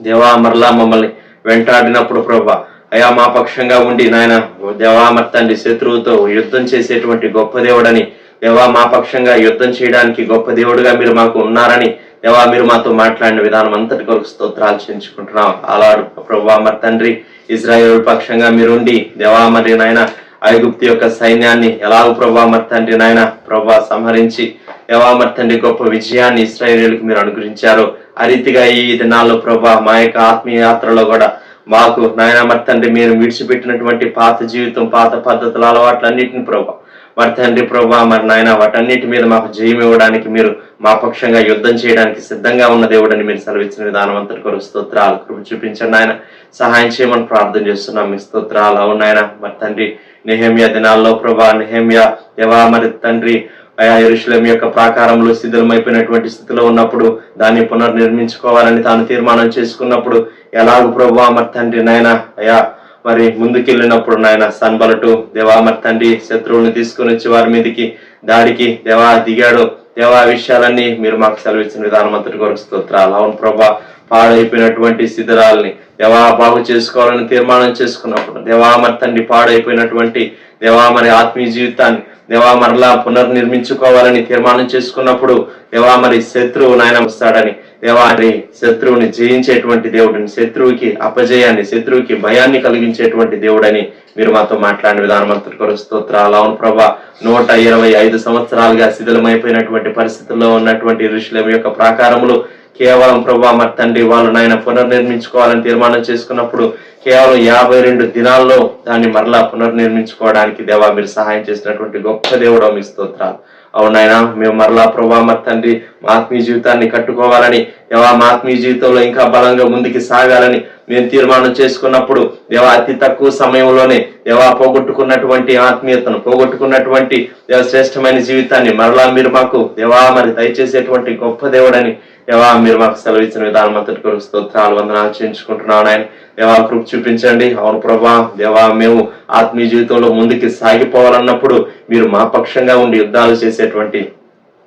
దేవా మరలా మమ్మల్ని వెంటాడినప్పుడు ప్రభా అయా మా పక్షంగా ఉండి నాయన దేవా మరి తండ్రి శత్రువుతో యుద్ధం చేసేటువంటి గొప్ప దేవుడని, దేవా మా పక్షంగా యుద్ధం చేయడానికి గొప్ప దేవుడుగా మీరు మాకు ఉన్నారని దేవా మీరు మాతో మాట్లాడిన విధానం అంతటి కొరకు స్తోత్రాలు చేయించుకుంటున్నాం. అలా ప్రభా మరి తండ్రి ఇజ్రాయేల్ పక్షంగా మీరుండి దేవా మరి నాయన ఐగుప్తు యొక్క సైన్యాన్ని ఎలాగో ప్రభా మరి తండ్రి నాయన ప్రభా సంహరించి దేవా మరి తండ్రి గొప్ప విజయాన్ని ఇశ్రాయేలుకు మీరు అనుగ్రహించారు. ఆ రీతిగా ఈ దినాల్లో ప్రభా మా యొక్క ఆత్మీయ యాత్రలో కూడా మాకు నాయన మరి తండ్రి మీరు విడిచిపెట్టినటువంటి పాత జీవితం, పాత పద్ధతుల అలవాట్లన్నిటిని ప్రభా మరి తండ్రి ప్రభా మరి నాయన వాటన్నిటి మీద మాకు జయం ఇవ్వడానికి మీరు మా పక్షంగా యుద్ధం చేయడానికి సిద్ధంగా ఉన్న దేవుడని మీరు సెలవిచ్చిన విధానం అంతటి కొరకు స్తోత్రాలు, కృప చూపించండి ఆయన. సహాయం చేయమని ప్రార్థన చేస్తున్నాం, మీ స్తోత్రాలు. అవునాయన మరి తండ్రి నెహెమ్యా దినాల్లో ప్రభా నెహెమ్యా దేవా మరి తండ్రి అయా యెరూషలేము యొక్క ప్రాకారంలో శిథిలమైపోయినటువంటి స్థితిలో ఉన్నప్పుడు దాన్ని పునర్నిర్మించుకోవాలని తాను తీర్మానం చేసుకున్నప్పుడు ఎలాగూ ప్రభా మరి తండ్రి నాయన అయా మరి ముందుకెళ్ళినప్పుడు నాయన సన్బలటు దేవా మరి తండ్రి శత్రువులను తీసుకుని వచ్చి వారి మీదకి దాడికి దేవా దిగాడు. దేవా విషయాలన్నీ మీరు మాకు సెలవిచ్చిన విధానం అంతటి కొరకు స్తోత్రాలు. అవును ప్రభా, పాడైపోయినటువంటి శిథిరాలని దేవా బాగు చేసుకోవాలని తీర్మానం చేసుకున్నప్పుడు దేవా మరి తండ్రి పాడైపోయినటువంటి దేవా మరి ఆత్మీయ జీవితాన్ని దేవా మరలా పునర్నిర్మించుకోవాలని తీర్మానం చేసుకున్నప్పుడు దేవా మరి శత్రువు నాయన వస్తాడని దేవా మరి శత్రువుని జయించేటువంటి దేవుడిని, శత్రువుకి అపజయాన్ని, శత్రువుకి భయాన్ని కలిగించేటువంటి దేవుడని మీరు మాతో మాట్లాడిన విధానం అంతటి కొరకు స్తోత్రాలు. అవును ప్రభా, 125 సంవత్సరాలుగా శిథిలమైపోయినటువంటి పరిస్థితుల్లో ఉన్నటువంటి యెరూషలేము యొక్క ప్రాకారములు కేవలం ప్రభా మరి తండ్రి వాళ్ళు నాయన పునర్నిర్మించుకోవాలని తీర్మానం చేసుకున్నప్పుడు కేవలం 52 దినాల్లో దాన్ని మరలా పునర్నిర్మించుకోవడానికి దేవా మీరు సహాయం చేసినటువంటి గొప్ప దేవుడు, మీ స్తోత్రాలు. అవునైనా మేము మరలా ప్రభా మరి తండ్రి మా ఆత్మీయ జీవితాన్ని కట్టుకోవాలని దేవా మా ఆత్మీయ జీవితంలో ఇంకా బలంగా ముందుకు సాగాలని మేము తీర్మానం చేసుకున్నప్పుడు దేవా అతి తక్కువ సమయంలోనే దేవా పోగొట్టుకున్నటువంటి ఆత్మీయతను, పోగొట్టుకున్నటువంటి దేవ శ్రేష్టమైన జీవితాన్ని మరలా మీరు మాకు దేవా మరి దయచేసేటువంటి గొప్ప దేవుడని దేవా మీరు మాకు సెలవిచ్చిన విధానం అంతటి కొరకు స్తోత్రాలు, వందనాలు చేయించుకుంటున్నాను ఆయన. దేవా కృప చూపించండి. అవును ప్రభా దేవా మేము ఆత్మీయ జీవితంలో ముందుకు సాగిపోవాలన్నప్పుడు మీరు మా పక్షంగా ఉండి యుద్ధాలు చేసేటువంటి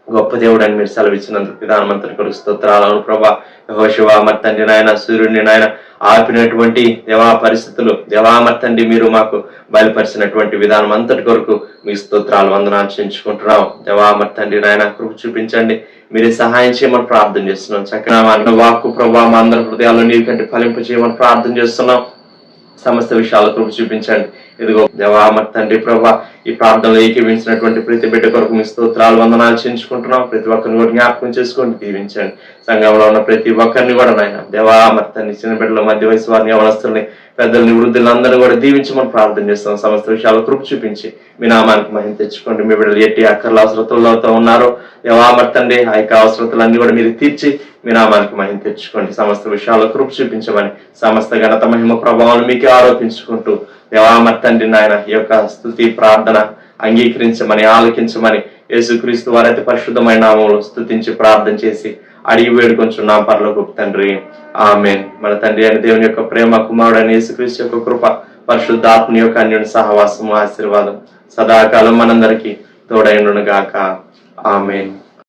గొప్ప దేవుడు అని మీరు సెలవిచ్చినందుకు విధానం అంతటి కొరకు స్తోత్రాలు. అవును ప్రభా యెహోషువ మరి తండ్రి నాయన సూర్యుడిని నాయన ఆపినటువంటి దేవా పరిస్థితులు దేవా మరి తండ్రి మీరు మాకు బయలుపరిచినటువంటి విధానం అంతటి కొరకు మీ స్తోత్రాలు, వందనాలు చేయించుకుంటున్నాం. దేవా మరి తండ్రి నాయన కృప చూపించండి, మీరే సహాయం చేయమని ప్రార్థన చేస్తున్నాం. చక్కగా అన్న వాక్కు ప్రభా మా అందరి హృదయాల్లో నీకంటే ఫలింప చేయమని ప్రార్థన చేస్తున్నాం. సమస్త విషయాలు కృప చూపించండి. ఇదిగో దేవా మరి తండ్రి ప్రభా ఈ ప్రార్థనలో ఏకీవించినటువంటి ప్రతి బిడ్డ కొరకు మీ స్తోత్రాలు, వందనాలు చేయించుకుంటున్నాం. ప్రతి ఒక్కరిని కూడా జ్ఞాపకం చేసుకోండి, దీవించండి. సంఘంలో ఉన్న ప్రతి ఒక్కరిని కూడా నాయన దేవా మరి తండ్రి చిన్న బిడ్డల మధ్య వయసు వారిని, యవనస్తుల్ని, పెద్దల్ని, వృద్ధులందరూ కూడా దీవించమని ప్రార్థన చేస్తాం. సమస్త విషయాలు కృప చూపించి మీ నామానికి మహిమ తెచ్చుకోండి. మీ బిడ్డలు ఎట్టి అక్కర్ల అవసరతలతో ఉన్నారో దేవా మరి తండ్రి ఆ యొక్క అవసరతలన్నీ కూడా మీరు తీర్చి మీ నామానికి మహిమ తెచ్చుకోండి. సమస్త విషయాలు కృప చూపించమని సమస్త ఘనత మహిమ ప్రభావాలు మీకే ఆరోపించుకుంటూ దేవా మరి తండ్రి నాయన ఈ యొక్క స్తుతి ప్రార్థన అంగీకరించమని, ఆలకించమని యేసుక్రీస్తు వారి అతి పరిశుద్ధమైన నామములో స్తుతించి ప్రార్థన చేసి అడిగి వేడుకొంచున్నాం పరలోకపు తండ్రి, ఆమేన్. మన తండ్రి అయిన దేవుని యొక్క ప్రేమ, కుమారుడైన యేసుక్రీస్తు యొక్క కృప, పరిశుద్ధాత్మ యొక్క అన్యోన్య సహవాసము, ఆశీర్వాదం సదాకాలం మనందరికీ తోడైండును గాక. ఆమేన్.